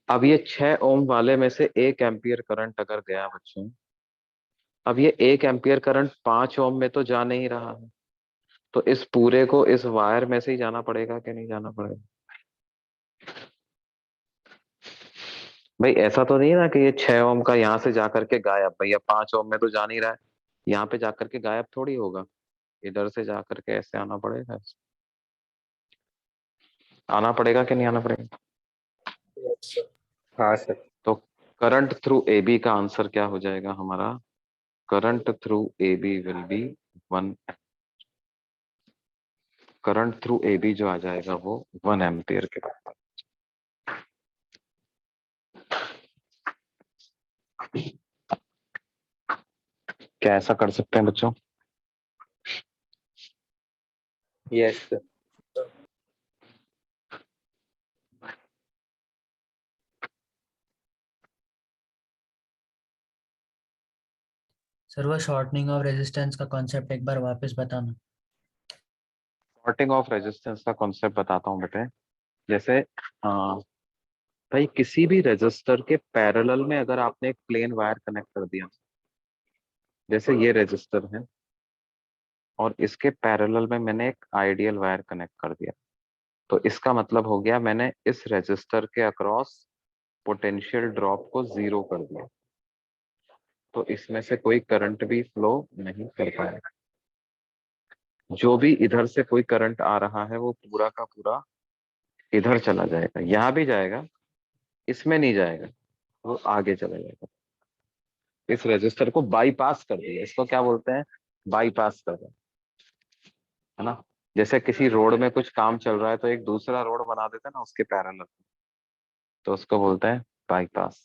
B: अब ये 6 ओम वाले में से 1 एम्पियर करंट अगर गया बच्चों, अब ये 1 एम्पियर करंट 5 ओम में तो जा नहीं रहा है, तो इस पूरे को इस वायर में से ही जाना पड़ेगा कि नहीं जाना पड़ेगा? भाई ऐसा तो नहीं ना कि ये 6 ओम का यहाँ से जाकर के गायब, भैया 5 ओम में तो जा नहीं रहा है, यहाँ पे जाकर के गायब थोड़ी होगा, इधर से जाकर के ऐसे आना पड़ेगा, आना पड़ेगा कि नहीं आना पड़ेगा?
D: Yes, sir.
F: हाँ सर.
B: तो करंट थ्रू ए बी का आंसर क्या हो जाएगा हमारा? Current through A B will be 1, current through A B जो आ जाएगा वो 1 एम्पियर के बराबर। क्या ऐसा कर सकते हैं बच्चों?
F: Yes, sir.
G: सर वो शॉर्टनिंग ऑफ रेजिस्टेंस का कॉन्सेप्ट एक बार वापस बताना।
B: शॉर्टिंग ऑफ रेजिस्टेंस का कॉन्सेप्ट बताता हूँ बेटे। जैसे भाई किसी भी रेजिस्टर के पैरेलल में अगर आपने एक प्लेन वायर कनेक्ट कर दिया, जैसे ये रेजिस्टर है, और इसके पैरेलल में मैंने एक आइडियल वायर कनेक्ट कर दिया, तो इसका मतलब हो गया मैंने इस रेजिस्टर के अक्रॉस पोटेंशियल ड्रॉप को 0 कर दिया, तो इसमें से कोई करंट भी फ्लो नहीं कर पाएगा। जो भी इधर से कोई करंट आ रहा है वो पूरा का पूरा इधर चला जाएगा, यहाँ भी जाएगा, इसमें नहीं जाएगा, वो आगे चला जाएगा। इस रेजिस्टर को बाईपास कर दिया, इसको क्या बोलते हैं, बाईपास कर दिया, है ना। जैसे किसी रोड में कुछ काम चल रहा है तो एक दूसरा रोड बना देते हैं ना उसके पैरेलल, तो उसको बोलते हैं बाईपास।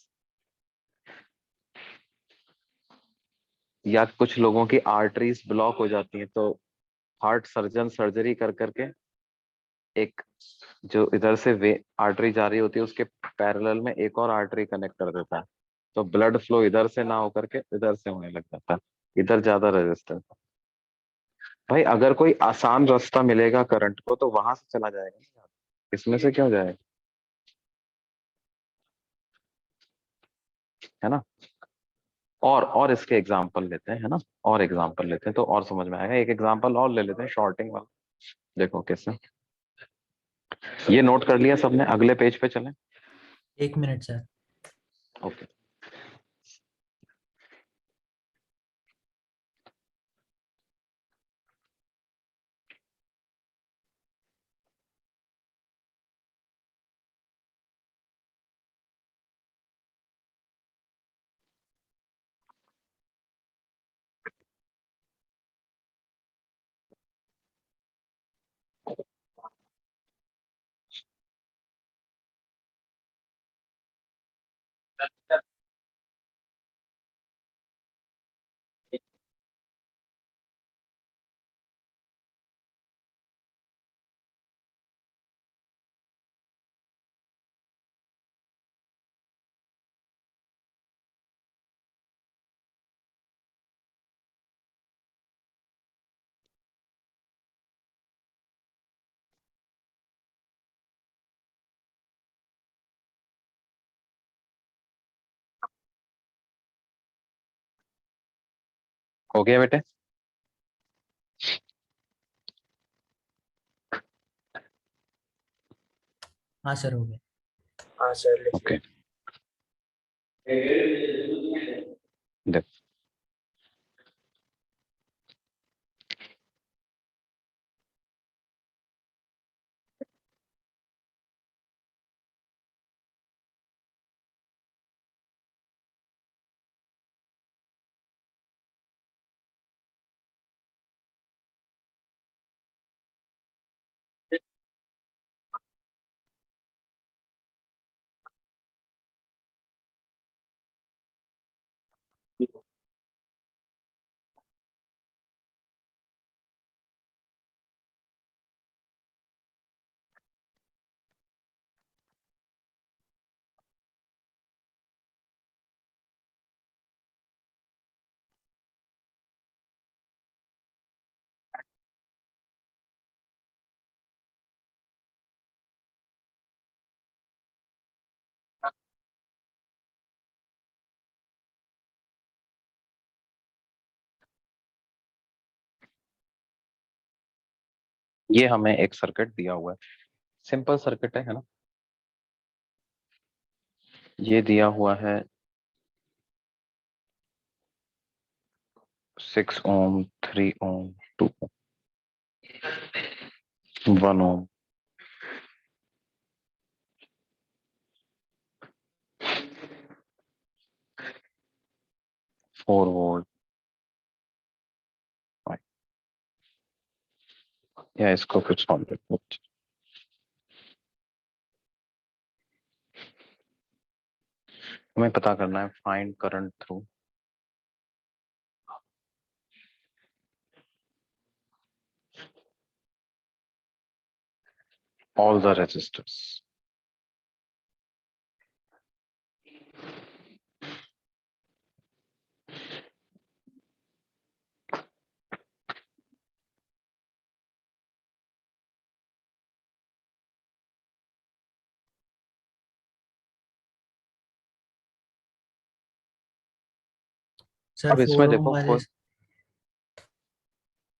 B: या कुछ लोगों की आर्टरीज ब्लॉक हो जाती है तो हार्ट सर्जन सर्जरी कर करके एक जो इधर से वे आर्टरी जा रही होती है उसके पैरेलल में एक और आर्टरी कनेक्ट कर देता है, तो ब्लड फ्लो इधर से ना होकर के इधर से होने लग जाता है, इधर ज्यादा रेजिस्टेंस। भाई अगर कोई आसान रास्ता मिलेगा करंट को तो वहां से चला जाएगा ना, इसमें से क्यों जाएगा, है ना। और इसके एग्जांपल लेते हैं, है ना, और एग्जांपल लेते हैं तो और समझ में आएगा। एक एग्जांपल और ले लेते हैं शॉर्टिंग वाला, देखो कैसे। ये नोट कर लिया सबने, अगले पेज पे चलें।
G: 1 मिनट सर।
B: ओके। हो गया बेटे।
G: हाँ सर, हो गया।
D: हाँ सर, लिख
B: ओके,
D: लिया।
B: देख ये हमें एक सर्किट दिया हुआ है, सिंपल सर्किट है ना। ये दिया हुआ है 6 ओम, 3 ओम, 2 ओम, 1 ओम, 4 वोल्ट, या इसको कुछ और देखो। हमें पता करना है find current through all the resistors।
G: Sir
B: अब इसमें
G: 4 ओम
B: देखो
G: वाले
B: कोई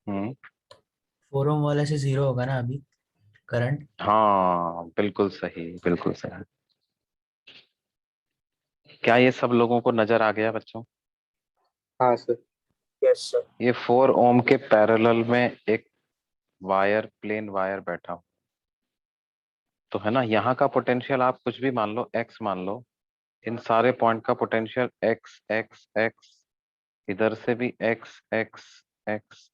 G: 4 ओम वाले से 0 होगा ना अभी करंट?
B: हाँ बिल्कुल सही, बिल्कुल सही। क्या ये सब लोगों को नजर आ गया बच्चों?
F: हाँ सर।
D: Yes sir.
B: ये 4 ओम के पैरेलल में एक वायर, प्लेन वायर बैठा हो, तो है ना, यहाँ का पोटेंशियल आप कुछ भी मान लो, एक्स मान लो, इन सारे पॉइंट का पोटेंशियल एक्स एक्स एक्स, इधर से भी एक्स एक्स एक्स,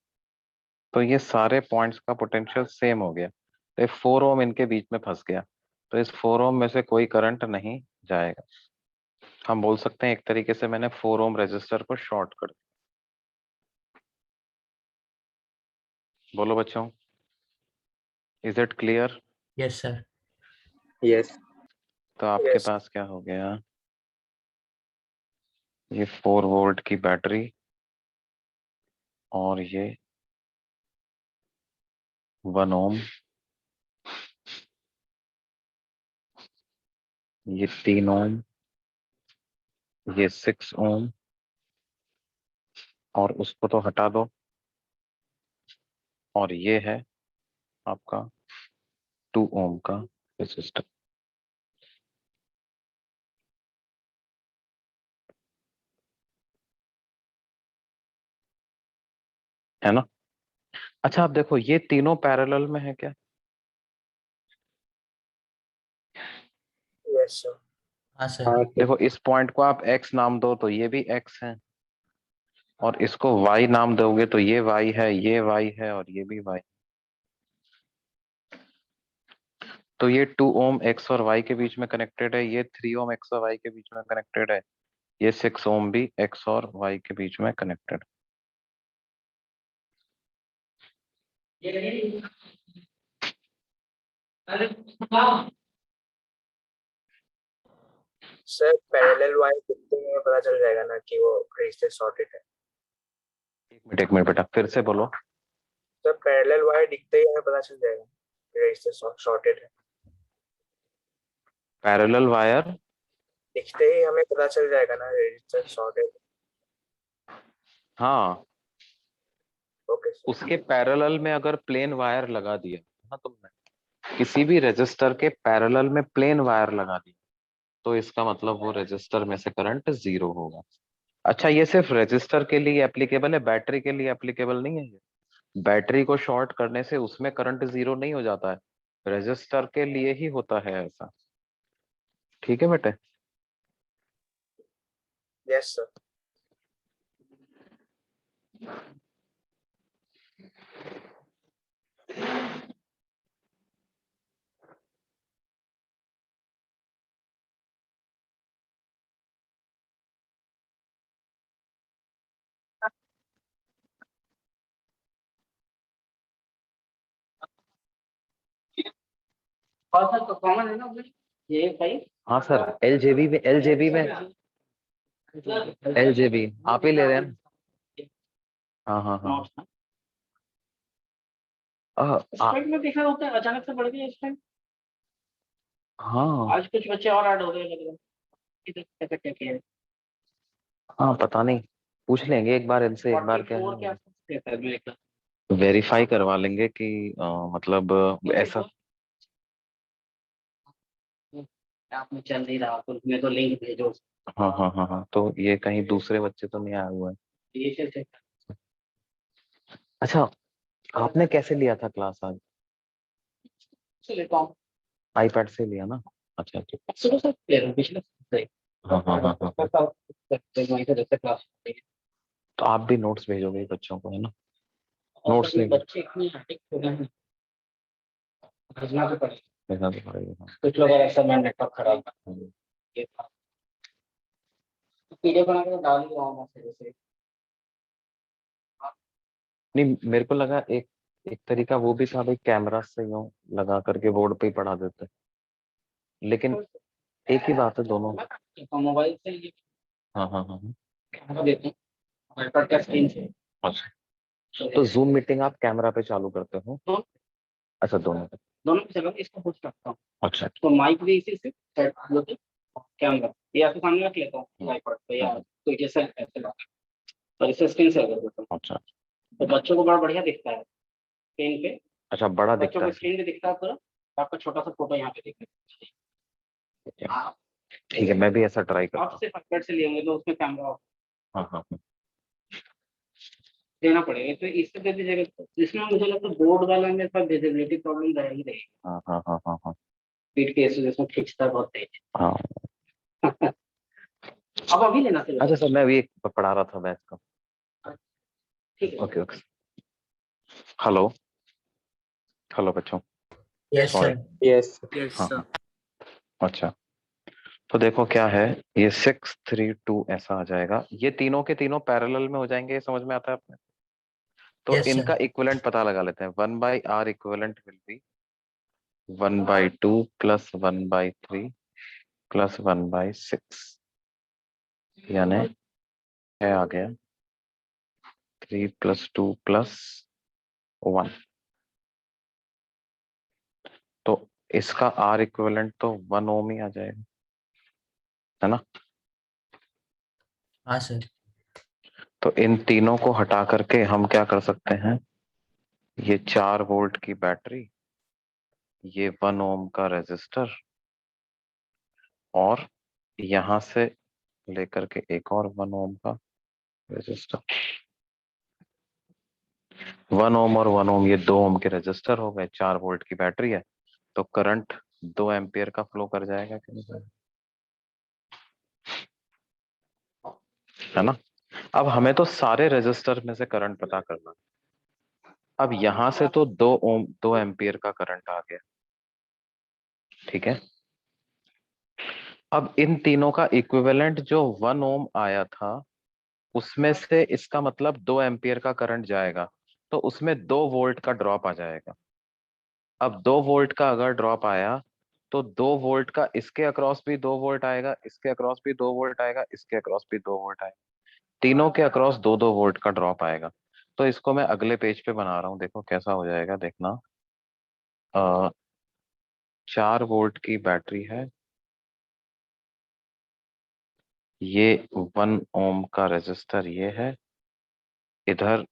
B: तो ये सारे पॉइंट्स का पोटेंशियल सेम हो गया, तो ये 4 ओम इनके बीच में फंस गया, तो इस 4 ओम में से कोई करंट नहीं जाएगा। हम बोल सकते हैं एक तरीके से मैंने 4 ओम रेजिस्टर को शॉर्ट कर दिया। बोलो बच्चों, is it clear?
G: Yes sir.
F: Yes.
B: तो आपके
D: Yes.
B: पास क्या हो गया, ये 4 वोल्ट की बैटरी और ये 1 ओम, ये 3 ओम, ये 6 ओम, और उसको तो हटा दो, और ये है आपका 2 ओम का रेजिस्टर। है ना? अच्छा आप देखो, ये तीनों पैरेलल में है क्या?
D: Yes sir.
G: हाँ सर।
F: हाँ सर।
B: देखो इस पॉइंट को आप x नाम दो तो ये भी x है, और इसको y नाम दोगे तो ये y है, ये y है, और ये भी y। तो ये 2 ओम x और y के बीच में कनेक्टेड है, ये 3 ओम x और y के बीच में कनेक्टेड है, ये 6 ओम भी x और y के बीच में कनेक्टेड।
D: सर पैरेलल वायर दिखते ही हमें पता चल जाएगा ना कि वो रजिस्टर शॉर्टेड है।
B: एक मिनट बेटा, फिर से बोलो।
D: सर पैरेलल वायर दिखते ही हमें पता चल जाएगा कि रजिस्टर शॉर्टेड है।
B: पैरेलल वायर,
D: दिखते ही हमें पता चल जाएगा ना रजिस्टर शॉर्टेड।
B: हाँ,
D: ओके सर।
B: उसके पैरेलल में अगर प्लेन वायर लगा दिया ना तुमने, किसी भी रेजिस्टर के पैरेलल में प्लेन वायर लगा दिया, तो इसका मतलब वो रेजिस्टर में से करंट 0 होगा। अच्छा ये सिर्फ रेजिस्टर के लिए एप्लीकेबल है, बैटरी के लिए एप्लीकेबल नहीं है ये। बैटरी को शॉर्ट करने से उसमें करंट 0 नहीं हो जाता है, रेजिस्टर के लिए ही होता है ऐसा। ठीक है बेटे?
D: Yes sir.
A: और सर तो कॉमन है ना उसमें, ये सही।
B: हाँ सर, एलजेबी में, एलजेबी आप ही ले रहे हैं ना? हाँ हाँ हाँ।
A: स्टूडेंट में देखा होता है अचानक से बढ़ गया इस टाइम।
B: हाँ
A: आज कुछ बच्चे और ऐड हो गए लग रहा है। किधर क्या किया है?
B: हाँ पता नहीं, पूछ लेंगे एक बार इनसे, एक बार
A: 44 के
B: क्या
A: आसपास रहता है मेरे ख्याल
B: वेरीफाई करवा लेंगे कि मतलब ऐसा।
A: से। आप में चल नहीं रहा तो उसमें तो लिंक भेजो।
B: हाँ हाँ हाँ हाँ, तो ये कहीं दूसरे बच्चे तो नहीं आए हुए हैं?
A: ये चल
B: अच्छा आपने कैसे लिया था क्लास आज?
A: लेता हूँ।
B: आईपैड से लिया ना? अच्छा अच्छा।
A: सुबह से ले रहा हूँ, पिछले से।
B: हाँ हाँ हाँ हाँ।
A: वहीं से जब से क्लास होती है।
B: तो आप भी नोट्स भेजोगे बच्चों को, है ना?
A: और
B: नोट्स
A: सभी
B: नहीं
A: बच्चे इतनी हटिक हो गए हैं, भेजना तो पड़ेगा।
B: भेजना तो पड़ेगा।
A: कुछ लोग ऐसा मैं नेटवर्क खराब कर
B: हाँ।
A: ये था। पीडीएफ बना के डाल ही रहा हूँ मैं जैसे।
B: नहीं मेरे को लगा एक एक तरीका वो भी था भाई, कैमरा से यूं लगा करके बोर्ड पे ही पढ़ा देते, लेकिन एक ही बात है दोनों।
A: मोबाइल से ये
B: हाँ हाँ हाँ हाँ।
A: कैमरा देते हैं आईपैड का स्क्रीन से।
B: अच्छा तो जूम मीटिंग आप कैमरा पे चालू करते हो?
A: दोनों
B: अच्छा दोनों पे।
A: दोनों पे चलो, इसको पूछ सकता हूँ।
B: अच्छा
A: तो माइक भी इसी से सेट होती है, कैमरा ये आपके सामने रख लेता हूँ आईपैड पे या तो जैसे ऐसे लगा और इसे स्क्रीन से कर देता हूँ।
B: अच्छा।
A: तो बच्चों को बड़ा बढ़िया दिखता है स्क्रीन पे,
B: अच्छा बड़ा
A: बच्चों
B: दिखता
A: को
B: है।
A: स्क्रीन पे दिखता है पूरा, आपका छोटा सा फोटो यहाँ पे दिखता है।
B: ठीक है, मैं भी ऐसा ट्राई करता
A: आप
B: हूँ।
A: सिर्फ iPad से लिए होंगे तो उसमें कैमरा
B: हाँ हाँ हाँ।
A: देना पड़ेगा, तो इससे दे दीजिएगा। तो इसमें मुझे लगता है बोर्ड वाला में थोड़ा विजिबिलिटी प्रॉब्लम रह ही रहेगी,
B: हाँ हाँ हाँ हाँ हाँ
A: स्पीड के इशू जिसमें खींचता है बहुत तेज।
B: हाँ।
A: अब अभी लेना चाहिए।
B: अच्छा सर, मैं अभी एक पढ़ा रहा था मैथ का।
A: ठीक है।
B: Okay okay. हेलो हेलो बच्चों।
G: Yes
B: sorry.
G: Sir.
F: Yes.
D: Yes,
B: हाँ
D: sir.
B: हाँ। अच्छा, तो देखो क्या है, ये 6 3 2 ऐसा आ जाएगा, ये तीनों के तीनों पैरेलल में हो जाएंगे, ये समझ में आता है अपने। तो
G: यस
B: इनका
G: सर।
B: इक्विवेलेंट पता लगा लेते हैं। 1/r equivalent will be 1/2 plus 1/3 plus 1/6, यानी है आ गया 3 + 2 + 1। तो इसका R इक्विवेलेंट तो 1 ओम ही आ जाएगा, है ना।
G: हाँ सर।
B: तो इन तीनों को हटा करके हम क्या कर सकते हैं, ये 4 वोल्ट की बैटरी, ये 1 ओम का रेजिस्टर, और यहां से लेकर के एक और 1 ओम का रेजिस्टर। 1 ओम और 1 ओम, ये 2 ओम के रेजिस्टर हो गए, 4 वोल्ट की बैटरी है, तो करंट 2 एम्पियर का फ्लो कर जाएगा कि नहीं जाएगा? है ना। अब हमें तो सारे रेजिस्टर में से करंट पता करना है। अब यहां से तो 2 एम्पियर का करंट आ गया, ठीक है। अब इन तीनों का इक्विवेलेंट जो 1 ओम आया था, उसमें से इसका मतलब 2 एम्पियर का करंट जाएगा, तो उसमें 2 वोल्ट का ड्रॉप आ जाएगा। अब 2 वोल्ट का अगर ड्रॉप आया, तो 2 वोल्ट का इसके अक्रॉस भी 2 वोल्ट आएगा, इसके अक्रॉस भी 2 वोल्ट आएगा, इसके अक्रॉस भी 2 वोल्ट आएगा, तीनों के अक्रॉस 2 2 वोल्ट का ड्रॉप आएगा। तो इसको मैं अगले पेज पे बना रहा हूँ, देखो कैसा हो जाएगा, देखना। 4 वोल्ट की बैटरी है, ये 1 ओम का रेजिस्टर ये है, इधर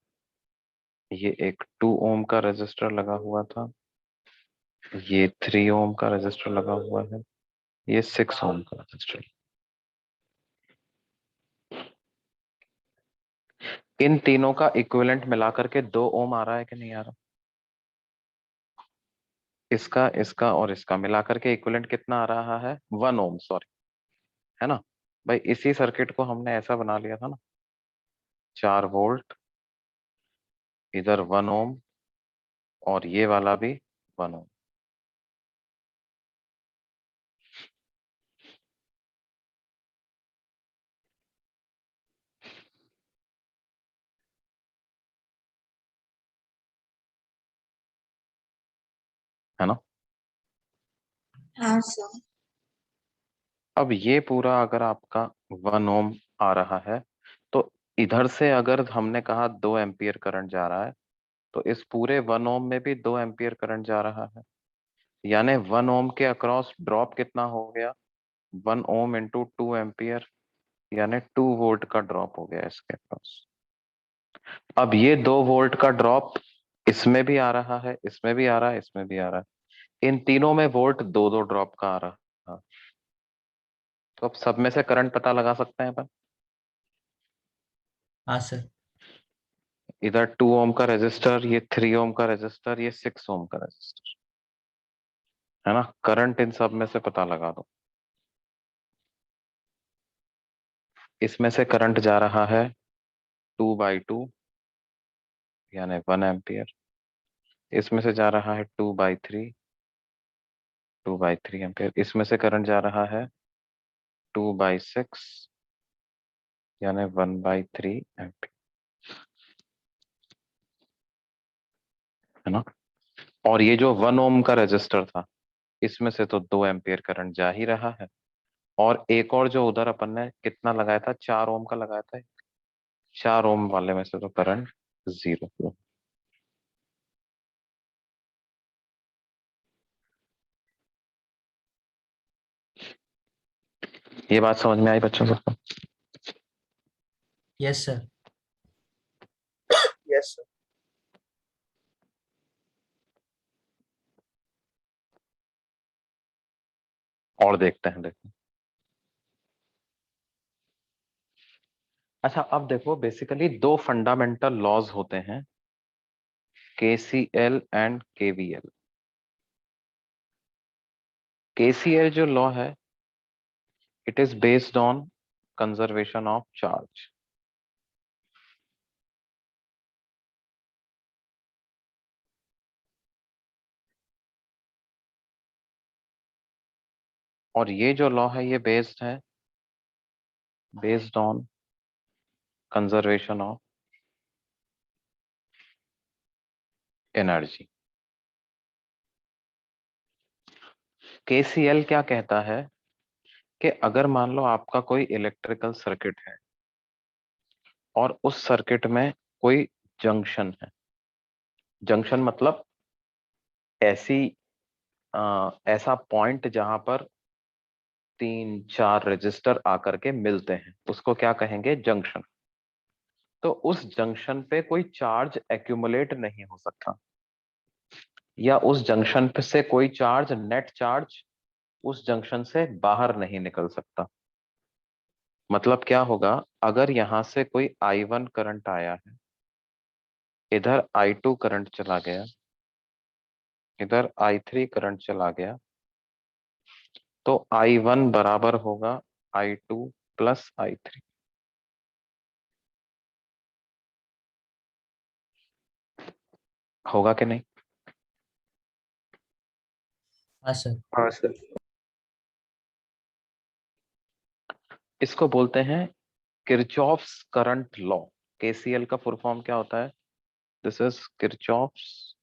B: ये एक 2 ओम का रेजिस्टर लगा हुआ था, ये 3 ओम का रेजिस्टर लगा हुआ है, ये 6 ओम का रेजिस्टर। इन तीनों का इक्विवेलेंट मिला करके 2 ओम आ रहा है कि नहीं आ रहा। इसका इसका और इसका मिला करके इक्विवेलेंट कितना आ रहा है, 1 ओम, सॉरी, है ना भाई। इसी सर्किट को हमने ऐसा बना लिया था ना, 4 वोल्ट, इधर 1 ओम, और ये वाला भी 1 ओम। है ना।
C: हाँ सर।
B: अब ये पूरा अगर आपका 1 ओम आ रहा है, तो इधर से अगर हमने कहा 2 एम्पियर करंट जा रहा है, तो इस पूरे 1 ओम में भी 2 एम्पियर करंट जा रहा है, यानी 1 ओम के अक्रॉस ड्रॉप कितना हो गया, 1 ओम इंटू 2 एम्पियर, यानी 2 वोल्ट का ड्रॉप हो गया इसके अक्रॉस। अब ये 2 वोल्ट का ड्रॉप इसमें भी आ रहा है, इसमें भी आ रहा है, इसमें भी आ रहा है, इन तीनों में वोल्ट 2 2 ड्रॉप का आ रहा है। तो अब सब में से करंट पता लगा सकते हैं अपन।
G: हाँ सर।
B: इधर 2 ओम का रेजिस्टर, ये 3 ओम का रेजिस्टर, ये 6 ओम का रेजिस्टर, है ना। करंट इन सब में से पता लगा दो। इसमें से करंट जा रहा है 2/2, यानी 1 एम्पियर। इसमें से जा रहा है 2/3, 2/3 एम्पियर। इसमें से करंट जा रहा है 2/6, यानी 1/3 एम्पियर, है ना। और ये जो 1 ओम का रेजिस्टर था, इसमें से तो 2 एम्पियर करंट जा ही रहा है, और एक और जो उधर अपन ने कितना लगाया था, 4 ओम का लगाया था, 4 ओम वाले में से तो करंट 0। ये बात समझ में आई बच्चों सबको।
G: Yes sir.
D: Yes, sir.
B: और देखते हैं, देखो। अच्छा, अब देखो, बेसिकली दो फंडामेंटल लॉज होते हैं, KCL एंड KVL। KCL जो लॉ है, it is based on conservation of charge. और ये जो लॉ है, ये based on conservation of energy. KCL क्या कहता है कि अगर मान लो आपका कोई इलेक्ट्रिकल सर्किट है और उस सर्किट में कोई जंक्शन है। जंक्शन मतलब ऐसा पॉइंट जहां पर 3-4 रजिस्टर आकर के मिलते हैं, उसको क्या कहेंगे? जंक्शन। तो उस जंक्शन पे कोई चार्ज एक्यूमुलेट नहीं हो सकता, या उस जंक्शन पे से कोई चार्ज, नेट चार्ज, उस जंक्शन से बाहर नहीं निकल सकता। मतलब क्या होगा? अगर यहां से कोई I1 करंट आया है, इधर I2 करंट चला गया, इधर I3 करंट चला गया, तो I1 बराबर होगा I2 प्लस I3। होगा कि नहीं?
G: हाँ सर।
F: हाँ सर।
B: इसको बोलते हैं किरचॉफ्स करंट लॉ। KCL का फुल फॉर्म क्या होता है? This is Kirchhoff's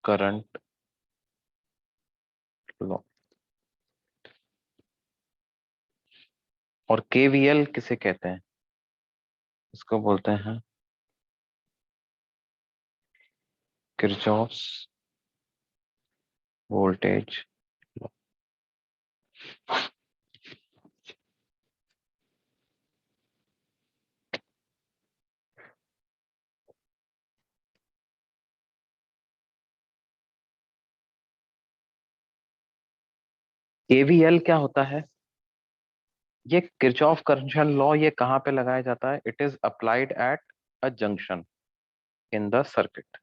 B: current law. और KVL किसे कहते हैं? इसको बोलते हैं किरचॉफ्स वोल्टेज लॉ। KVL क्या होता है? ये किरचॉफ करंट लॉ, ये कहां पे लगाया जाता है? It is applied at a junction in the circuit.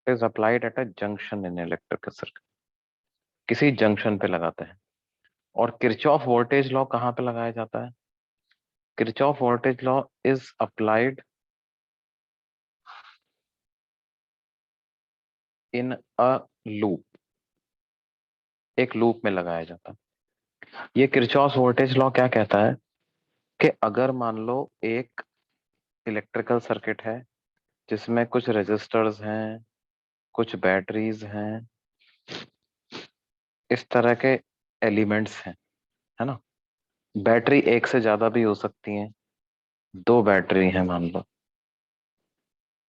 B: Is applied at a junction in electrical circuit. किसी जंक्शन पे लगाते हैं। और किरचॉफ वोल्टेज लॉ कहां पे लगाया जाता है? Kirchhoff voltage law is applied in a loop. एक लूप में लगाया जाता है। ये किरचॉफ वोल्टेज लॉ क्या कहता है कि अगर मान लो एक इलेक्ट्रिकल सर्किट है जिसमें कुछ रेजिस्टर्स हैं, कुछ बैटरीज हैं, इस तरह के एलिमेंट्स हैं, है ना? बैटरी एक से ज्यादा भी हो सकती हैं। 2 बैटरी हैं मान लो,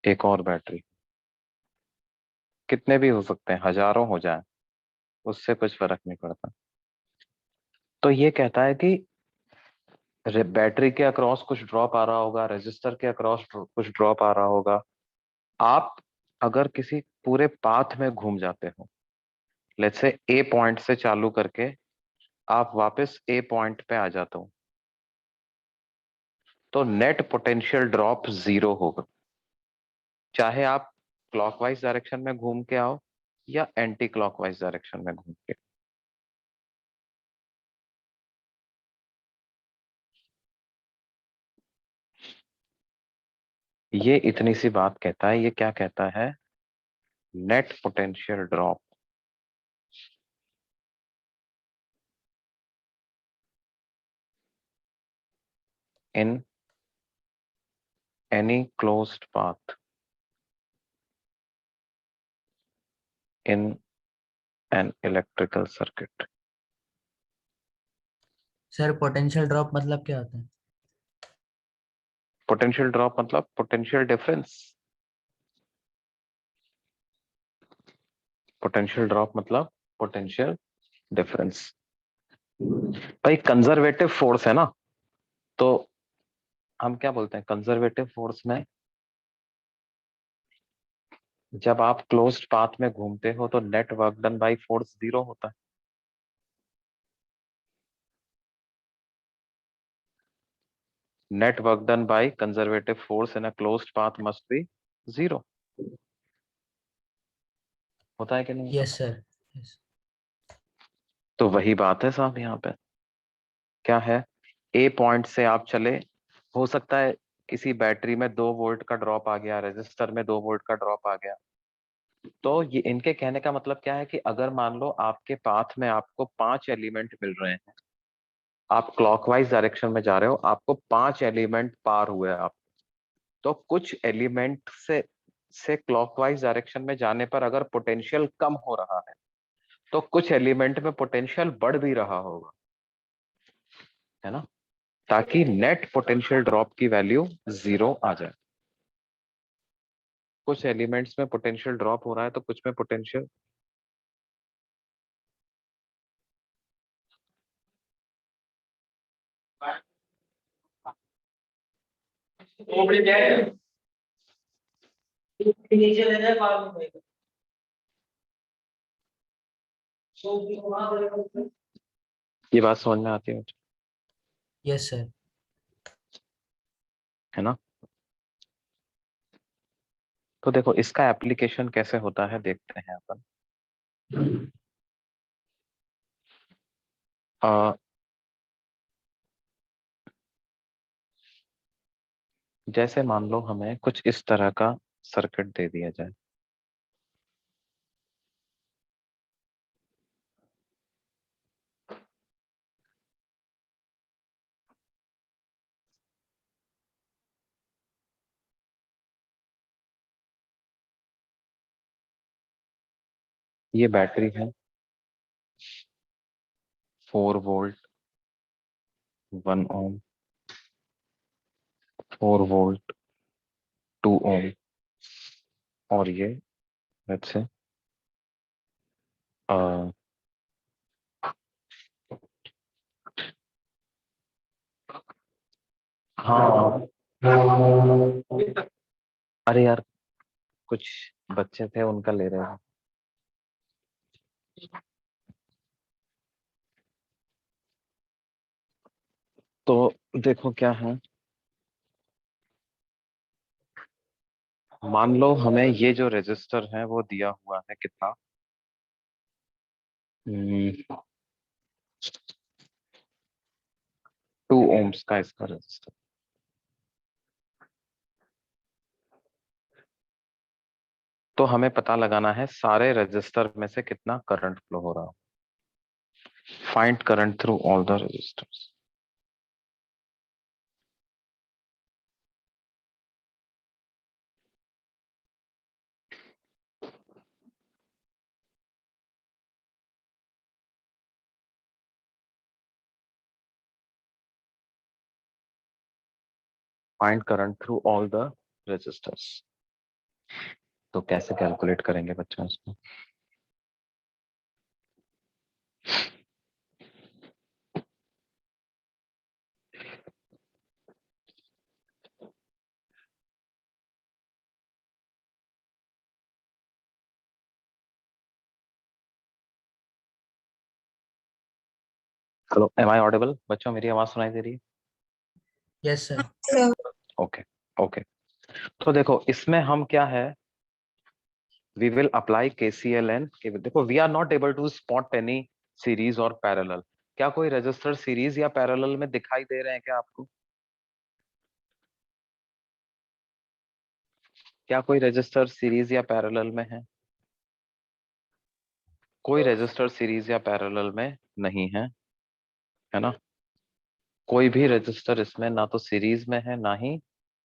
B: एक और बैटरी, कितने भी हो सकते हैं, हजारों हो जाए, उससे कुछ फर्क नहीं पड़ता। तो ये कहता है कि बैटरी के अक्रॉस कुछ ड्रॉप आ रहा होगा, रेजिस्टर के अक्रॉस कुछ ड्रॉप आ रहा होगा। आप अगर किसी पूरे पाथ में घूम जाते हो, लेट्स से ए पॉइंट से चालू करके आप वापस ए पॉइंट पे आ जाते हो, तो नेट पोटेंशियल ड्रॉप 0 होगा, चाहे आप क्लॉकवाइज डायरेक्शन में घूम के आओ या एंटी क्लॉकवाइज डायरेक्शन में घूम के। ये इतनी सी बात कहता है। ये क्या कहता है? Net potential drop in any closed path in an electrical circuit.
G: Sir potential drop मतलब क्या होता है?
B: पोटेंशियल ड्रॉप मतलब पोटेंशियल डिफरेंस। पोटेंशियल ड्रॉप मतलब पोटेंशियल डिफरेंस। भाई कंजर्वेटिव फोर्स है ना, तो हम क्या बोलते हैं कंजर्वेटिव फोर्स में, जब आप क्लोज्ड पाथ में घूमते हो तो net work done by force 0 होता है। Net work done by conservative force in a closed path must be 0 होता है कि नहीं?
G: Yes sir. यस।
B: तो वही बात है साहब, यहाँ पे क्या है, ए पॉइंट से आप चले, हो सकता है किसी बैटरी में 2 वोल्ट का ड्रॉप आ गया, रेजिस्टर में 2 वोल्ट का ड्रॉप आ गया। तो ये इनके कहने का मतलब क्या है कि अगर मान लो आपके पाथ में आपको 5 एलिमेंट मिल रहे हैं, आप क्लॉकवाइज डायरेक्शन में जा रहे हो, आपको 5 एलिमेंट पार हुए आप, तो कुछ एलिमेंट से क्लॉकवाइज डायरेक्शन में जाने पर अगर पोटेंशियल कम हो रहा है, तो कुछ एलिमेंट में पोटेंशियल बढ़ भी रहा होगा, है ना, ताकि नेट पोटेंशियल ड्रॉप की वैल्यू 0 आ जाए। कुछ एलिमेंट्स में पोटेंशियल ड्रॉप हो रहा है तो कुछ में पोटेंशियल,
A: ऊपरी जाए नीचे ले जाए बाहर में
B: ये बात समझ में आती है मुझे,
G: यस सर।
B: है ना। तो देखो इसका एप्लीकेशन कैसे होता है देखते हैं अपन। जैसे मान लो हमें कुछ इस तरह का सर्किट दे दिया जाए, ये बैटरी है 4 वोल्ट 1 ओम, 4 वोल्ट 2 ओम, और ये लेट्स से हाँ, अरे यार कुछ बच्चे थे उनका ले रहे हैं। तो देखो क्या है, मान लो हमें ये जो रेजिस्टर है वो दिया हुआ है कितना, 2 ओम्स का इसका रेजिस्टर। तो हमें पता लगाना है सारे रेजिस्टर में से कितना करंट फ्लो हो रहा है। Find current through all the resistors. Find current through all the resistors. तो कैसे कैलकुलेट करेंगे बच्चों इसको? हेलो, एम आई ऑडिबल बच्चों, मेरी आवाज सुनाई दे रही है?
G: Yes sir.
C: Sir,
B: okay okay. तो देखो इसमें हम क्या है, we will apply KCL and देखो we are not able to spot any series और पैरेलल। क्या कोई रजिस्टर सीरीज या पैरेलल में दिखाई दे रहे हैं क्या आपको? क्या कोई रजिस्टर सीरीज या पैरेलल में है? कोई रजिस्टर सीरीज या पैरेलल में नहीं है, है ना। कोई भी रजिस्टर इसमें ना तो सीरीज में है ना ही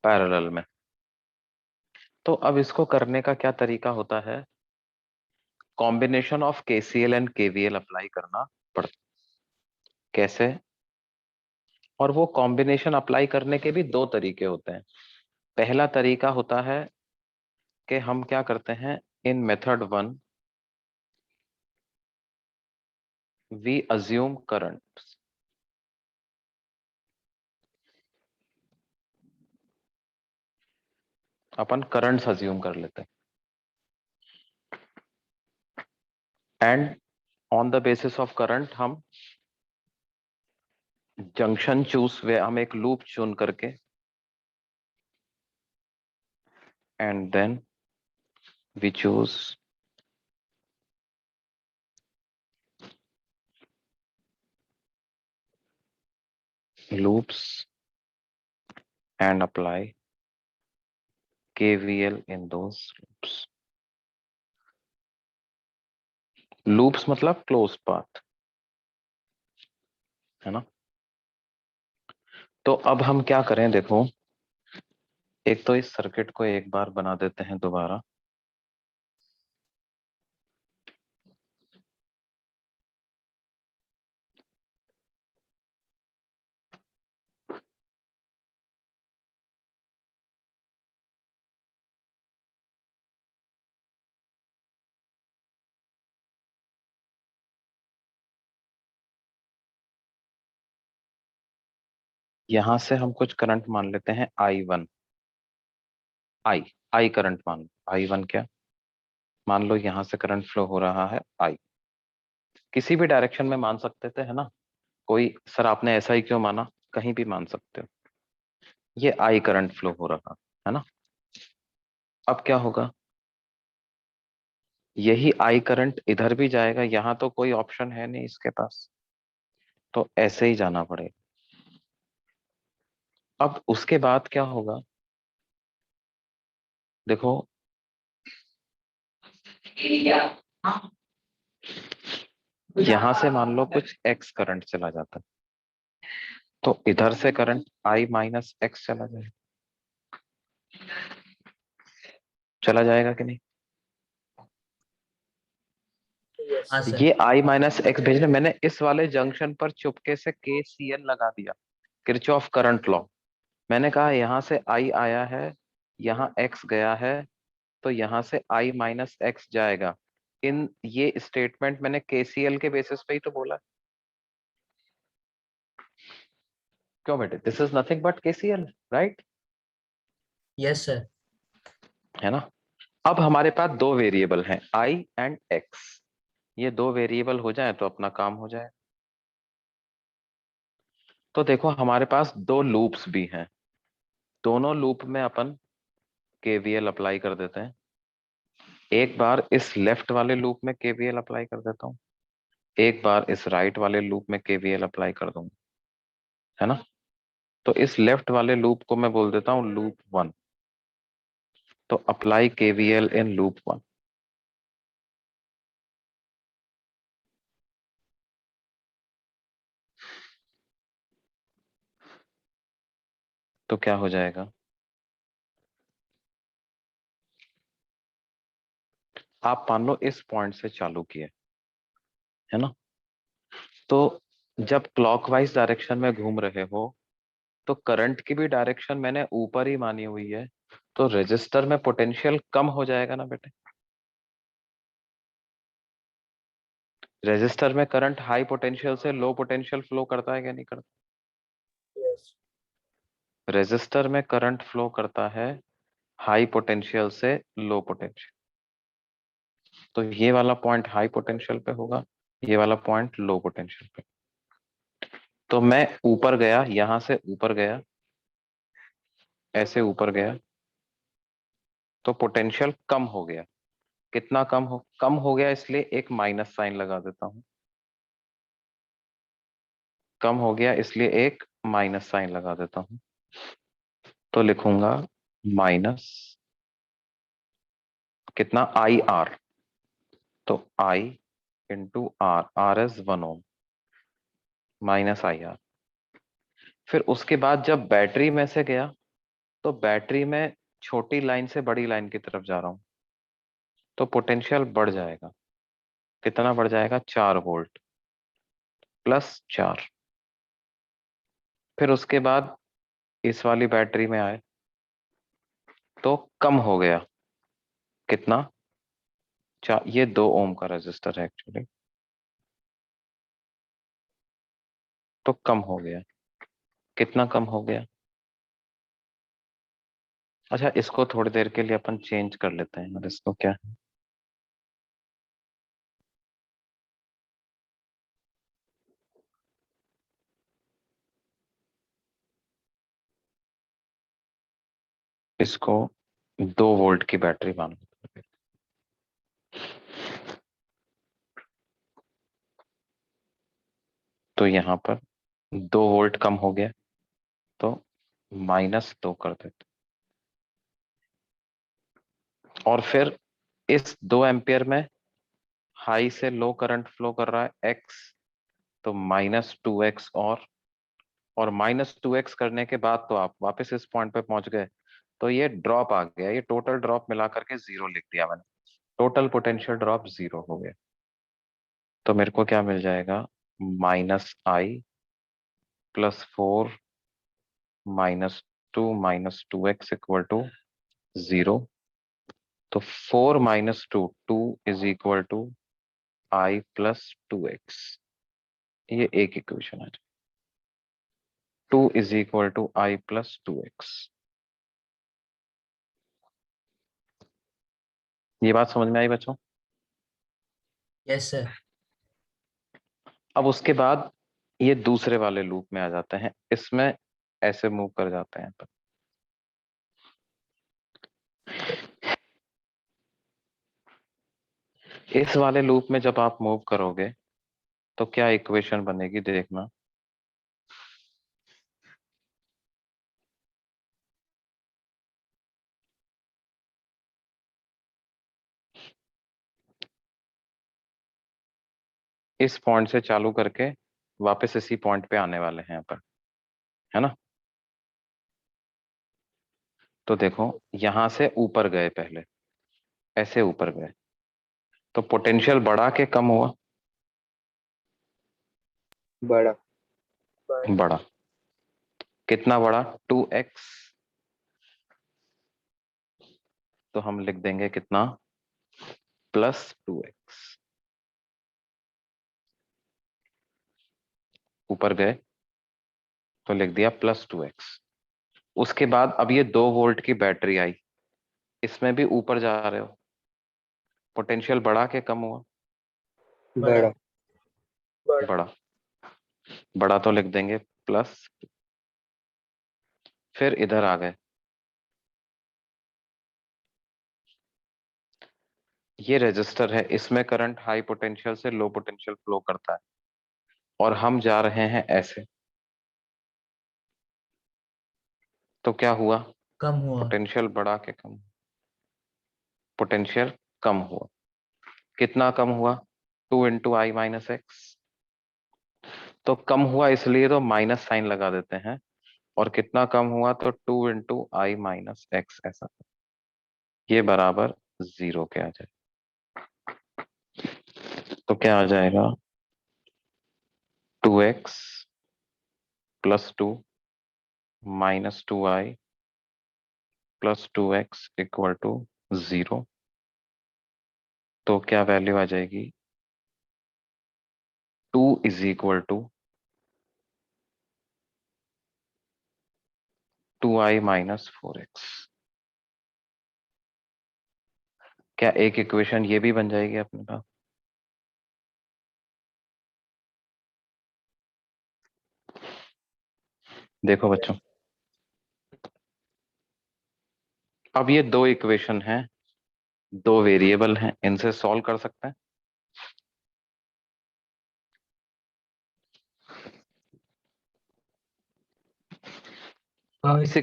B: पैरेलल में। तो अब इसको करने का क्या तरीका होता है, combination of KCL and KVL apply करना पड़ता। कैसे? और वो कॉम्बिनेशन अप्लाई करने के भी 2 तरीके होते हैं। पहला तरीका होता है कि हम क्या करते हैं, in method 1 we assume current, अपन करंट्स अज्यूम कर लेते हैं, and on the basis of current हम जंक्शन चूज, वे हम एक लूप चुन करके, and then we choose loops and apply KVL in those loops. Loops मतलब closed path, है ना। तो अब हम क्या करें, देखो, एक तो इस सर्किट को एक बार बना देते हैं दोबारा, यहां से हम कुछ करंट मान लेते हैं I1, आई करंट मान लो, I1 क्या मान लो, यहां से करंट फ्लो हो रहा है I, किसी भी डायरेक्शन में मान सकते थे, है ना। कोई सर आपने ऐसा ही क्यों माना, कहीं भी मान सकते हो, ये I करंट फ्लो हो रहा है ना। अब क्या होगा, यही I करंट इधर भी जाएगा, यहां तो कोई ऑप्शन है नहीं इसके पास, तो ऐसे ही जाना पड़ेगा। अब उसके बाद क्या होगा, देखो, यहां से मान लो कुछ x करंट चला जाता है, तो इधर से करंट I माइनस एक्स चला जाएगा, चला जाएगा कि नहीं।
D: यस।
G: हाँ सर।
B: ये I माइनस एक्स भेजने, मैंने इस वाले जंक्शन पर चुपके से KCL लगा दिया, किरचॉफ करंट लॉ। मैंने कहा यहां से I आया है, यहाँ x गया है, तो यहां से I माइनस एक्स जाएगा। इन ये स्टेटमेंट मैंने KCL के बेसिस पे ही तो बोला, क्यों बेटे, this is nothing but KCL, right,
G: yes sir.
B: है ना। अब हमारे पास दो वेरिएबल हैं I एंड X, ये दो वेरिएबल हो जाए तो अपना काम हो जाए। तो देखो हमारे पास दो लूप्स भी हैं, दोनों लूप में अपन KVL अप्लाई कर देते हैं। एक बार इस लेफ्ट वाले लूप में KVL अप्लाई कर देता हूँ, एक बार इस राइट वाले लूप में KVL अप्लाई कर दूंगा, है ना। तो इस लेफ्ट वाले लूप को मैं बोल देता हूँ लूप 1, तो अप्लाई KVL इन लूप 1। तो क्या हो जाएगा, आप मान लो इस पॉइंट से चालू किए, है ना। तो जब क्लॉकवाइज डायरेक्शन में घूम रहे हो, तो करंट की भी डायरेक्शन मैंने ऊपर ही मानी हुई है, तो रेजिस्टर में पोटेंशियल कम हो जाएगा ना बेटे। रेजिस्टर में करंट हाई पोटेंशियल से लो पोटेंशियल फ्लो करता है क्या नहीं करता।
D: यस।
B: रेजिस्टर में करंट फ्लो करता है हाई पोटेंशियल से लो पोटेंशियल, तो ये वाला पॉइंट हाई पोटेंशियल पे होगा, ये वाला पॉइंट लो पोटेंशियल पे। तो मैं ऊपर गया, यहां से ऊपर गया, ऐसे ऊपर गया, तो पोटेंशियल कम हो गया। कितना कम हो गया, इसलिए एक माइनस साइन लगा देता हूं। कम हो गया इसलिए एक माइनस साइन लगा देता हूं, तो लिखूंगा माइनस कितना IR, तो I into R is 1 ohm, minus IR। फिर उसके बाद जब बैटरी में से गया, तो बैटरी में छोटी लाइन से बड़ी लाइन की तरफ जा रहा हूं, तो पोटेंशियल बढ़ जाएगा। कितना बढ़ जाएगा, 4 वोल्ट प्लस 4। फिर उसके बाद इस वाली बैटरी में आए, तो कम हो गया, कितना, ये 2 ओम का रेजिस्टर है एक्चुअली, तो कम हो गया। कितना कम हो गया? अच्छा, इसको थोड़ी देर के लिए अपन चेंज कर लेते हैं और इसको क्या, इसको 2 वोल्ट की बैटरी मान लो। तो यहाँ पर 2 वोल्ट कम हो गया, तो -2 कर देते। और फिर इस 2 एम्पियर में हाई से लो करंट फ्लो कर रहा है x, तो -2x। और -2x करने के बाद तो आप वापस इस पॉइंट पे पहुंच गए, तो ये ड्रॉप आ गया। ये टोटल ड्रॉप मिला करके 0 लिख दिया मैंने। टोटल पोटेंशियल ड्रॉप 0 हो गया। तो मेरे को क्या मिल जाएगा? -i +4 -2 -2x equal to 0। तो 4 -2 2 is equal to i +2x। ये एक इक्वेशन है। 2 is equal to i +2x। ये बात समझ में आई बच्चों?
G: Yes sir.
B: अब उसके बाद ये दूसरे वाले लूप में आ जाते हैं। इसमें ऐसे मूव कर जाते हैं अपन। इस वाले लूप में जब आप मूव करोगे तो क्या इक्वेशन बनेगी देखना। इस पॉइंट से चालू करके वापस इसी पॉइंट पे आने वाले हैं अपन, है ना। तो देखो, यहां से ऊपर गए, पहले ऐसे ऊपर गए, तो पोटेंशियल बढ़ा के कम हुआ,
F: बड़ा।
B: बढ़ा। कितना बढ़ा? 2x। तो हम लिख देंगे कितना? +2x। ऊपर गए तो लिख दिया +2x। उसके बाद अब ये 2 वोल्ट की बैटरी आई, इसमें भी ऊपर जा रहे हो, पोटेंशियल बढ़ा के कम हुआ,
G: बड़ा।
F: बड़ा।
D: बड़ा।
B: बढ़ा। बढ़ा तो लिख देंगे प्लस। फिर इधर आ गए, ये रेजिस्टर है, इसमें करंट हाई पोटेंशियल से लो पोटेंशियल फ्लो करता है, और हम जा रहे हैं ऐसे। तो क्या हुआ?
G: कम हुआ।
B: पोटेंशियल बढ़ा के कम, पोटेंशियल कम हुआ। कितना कम हुआ? 2 × i - x। तो कम हुआ इसलिए तो माइनस साइन लगा देते हैं। और कितना कम हुआ? तो 2 × i - x, ऐसा। ये बराबर 0 के आ जाए। तो क्या आ जाएगा? 2x +2 -2i +2x equal to 0। तो क्या वैल्यू आ जाएगी? 2 is equal to 2i - 4x। क्या एक इक्वेशन ये भी बन जाएगी अपने पास? देखो बच्चों, अब ये 2 इक्वेशन हैं, 2 वेरिएबल हैं, इनसे सॉल्व कर सकते हैं। इस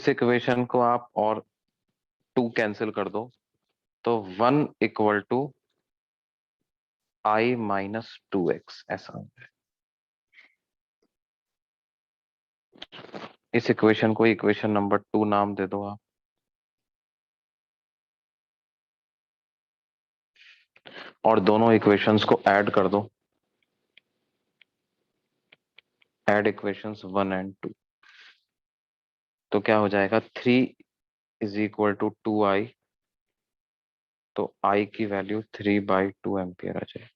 B: इक्वेशन को आप और 2 कैंसिल कर दो, तो 1 इक्वल टू i - 2x, ऐसा हो जाए। इस इक्वेशन को इक्वेशन नंबर 2 नाम दे दो आप। और दोनों इक्वेशंस को ऐड कर दो। ऐड इक्वेशंस 1 और 2। तो क्या हो जाएगा? 3 इज इक्वल टू 2i। तो i की वैल्यू 3/2 एम्पियर आ जाए।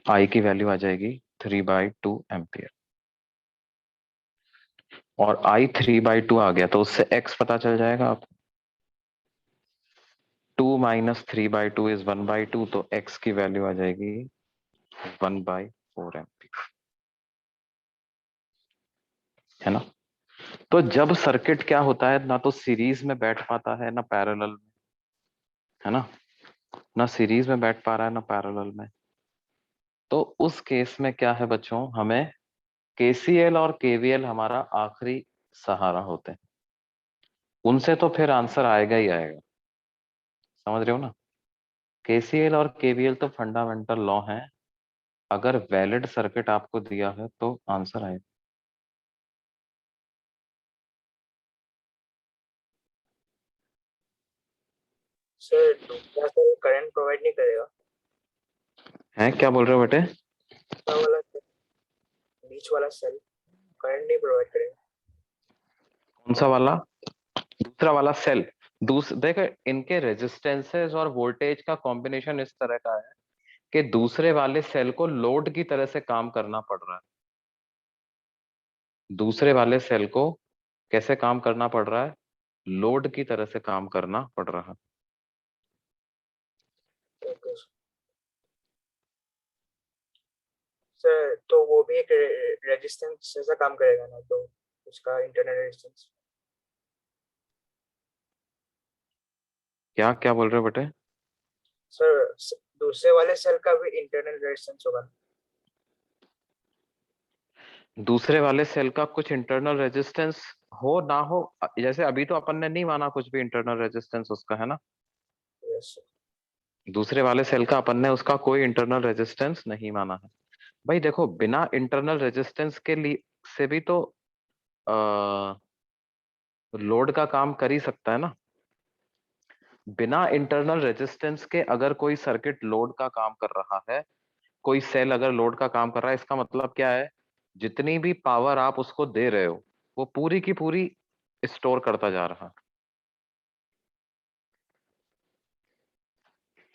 B: आई की वैल्यू आ जाएगी 3/2 एम्पियर। और आई 3/2 आ गया तो उससे एक्स पता चल जाएगा आपको। 2 - 3/2 इज 1/2, तो एक्स की वैल्यू आ जाएगी 1/4 एम्पियर, है ना। तो जब सर्किट क्या होता है, ना तो सीरीज में बैठ पाता है ना पैरेलल में, है ना। ना सीरीज में बैठ पा रहा है ना पैरेलल में। तो उस केस में क्या है बच्चों, हमें केसीएल और केवीएल हमारा आखिरी सहारा होते हैं। उनसे तो फिर आंसर आएगा ही आएगा, समझ रहे हो ना। केसीएल और केवीएल तो फंडामेंटल लॉ हैं, अगर वैलिड सर्किट आपको दिया है तो आंसर आएगा।
D: सर दूसरा सेल करंट प्रोवाइड नहीं करेगा?
B: है क्या बोल रहे हो बेटे?
D: दूसरा वाला बीच वाला सेल करंट नहीं प्रोवाइड करेगा?
B: कौन सा वाला? दूसरा वाला सेल। देखो इनके रेजिस्टेंसेस और वोल्टेज का कॉम्बिनेशन इस तरह का है कि दूसरे वाले सेल को लोड की तरह से काम करना पड़ रहा है। दूसरे वाले सेल को कैसे काम करना पड़ रहा है? लोड की तरह से काम करना पड़ रहा है।
D: ओके सर, तो वो भी एक रेजिस्टेंस जैसा काम करेगा ना, तो उसका इंटरनल रेजिस्टेंस?
B: क्या क्या बोल रहे हो बेटे?
D: सर दूसरे वाले सेल का भी इंटरनल रेजिस्टेंस होगा?
B: दूसरे वाले सेल का कुछ इंटरनल रेजिस्टेंस हो ना हो, जैसे अभी तो अपन ने नहीं माना कुछ भी इंटरनल रेजिस्टेंस उसका, है ना।
D: Yes sir.
B: दूसरे वाले सेल का अपन ने उसका कोई इंटरनल रेजिस्टेंस नहीं माना है। भाई देखो बिना इंटरनल रेजिस्टेंस के लिए से भी तो लोड का काम कर ही सकता है ना। बिना इंटरनल रेजिस्टेंस के अगर कोई सर्किट लोड का काम कर रहा है, कोई सेल अगर लोड का काम कर रहा है, इसका मतलब क्या है, जितनी भी पावर आप उसको दे रहे हो वो पूरी की पूरी स्टोर करता जा रहा है।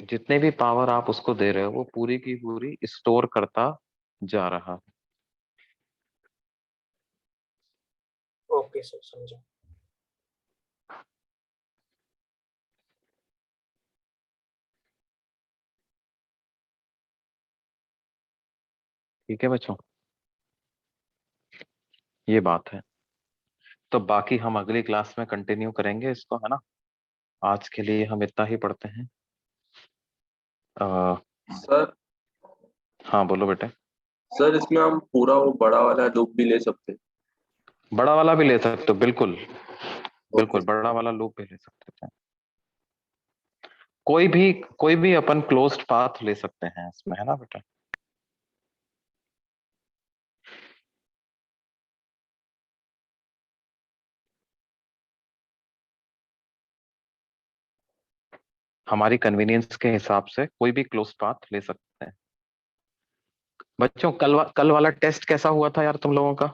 B: जितने भी पावर आप उसको दे रहे हो वो पूरी की पूरी स्टोर करता जा रहा है।
D: ओके सर, समझा।
B: ठीक है बच्चों, ये बात है। तो बाकी हम अगली क्लास में कंटिन्यू करेंगे इसको, है ना। आज के लिए हम इतना ही पढ़ते हैं। आ,
H: सर
B: हाँ बोलो बेटे।
H: सर इसमें हम पूरा वो बड़ा वाला लूप भी ले सकते हैं?
B: बड़ा वाला भी ले सकते हो, बिल्कुल
H: ओके
B: बिल्कुल बड़ा वाला लूप भी ले सकते हैं। कोई भी अपन क्लोज्ड पाथ ले सकते हैं इसमें, है ना बेटा। हमारी कन्वीनियंस के हिसाब से कोई भी क्लोज्ड पाथ ले सकते हैं। बच्चों कल वाला टेस्ट कैसा हुआ था यार तुम लोगों का?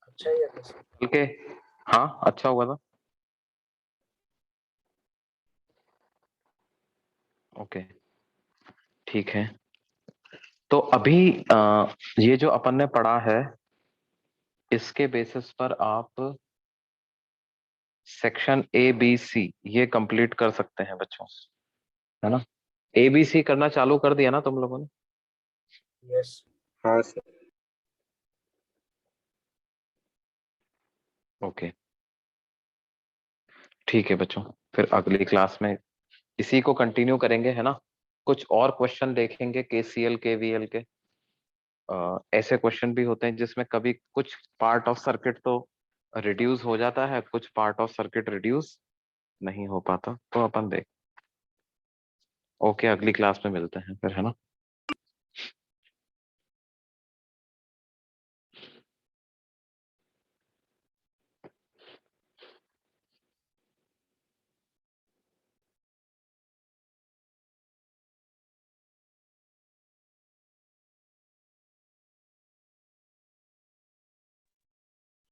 D: अच्छा ही है सर।
B: कल के, हाँ अच्छा हुआ था। ओके ठीक है। तो अभी ये जो अपन ने पढ़ा है इसके बेसिस पर आप सेक्शन ABC ये कंप्लीट कर सकते हैं बच्चों, है ना। ABC करना चालू कर दिया ना तुम लोगों ने?
D: यस।
F: हाँ सर।
B: ओके ठीक है बच्चों, फिर अगली क्लास में इसी को कंटिन्यू करेंगे, है ना। कुछ और क्वेश्चन देखेंगे KCL KVL के। ऐसे क्वेश्चन भी होते हैं जिसमें कभी कुछ पार्ट ऑफ सर्किट तो रिड्यूस हो जाता है, कुछ पार्ट ऑफ सर्किट रिड्यूस नहीं हो पाता, तो अपन देख। ओके अगली क्लास में मिलते हैं फिर, है ना।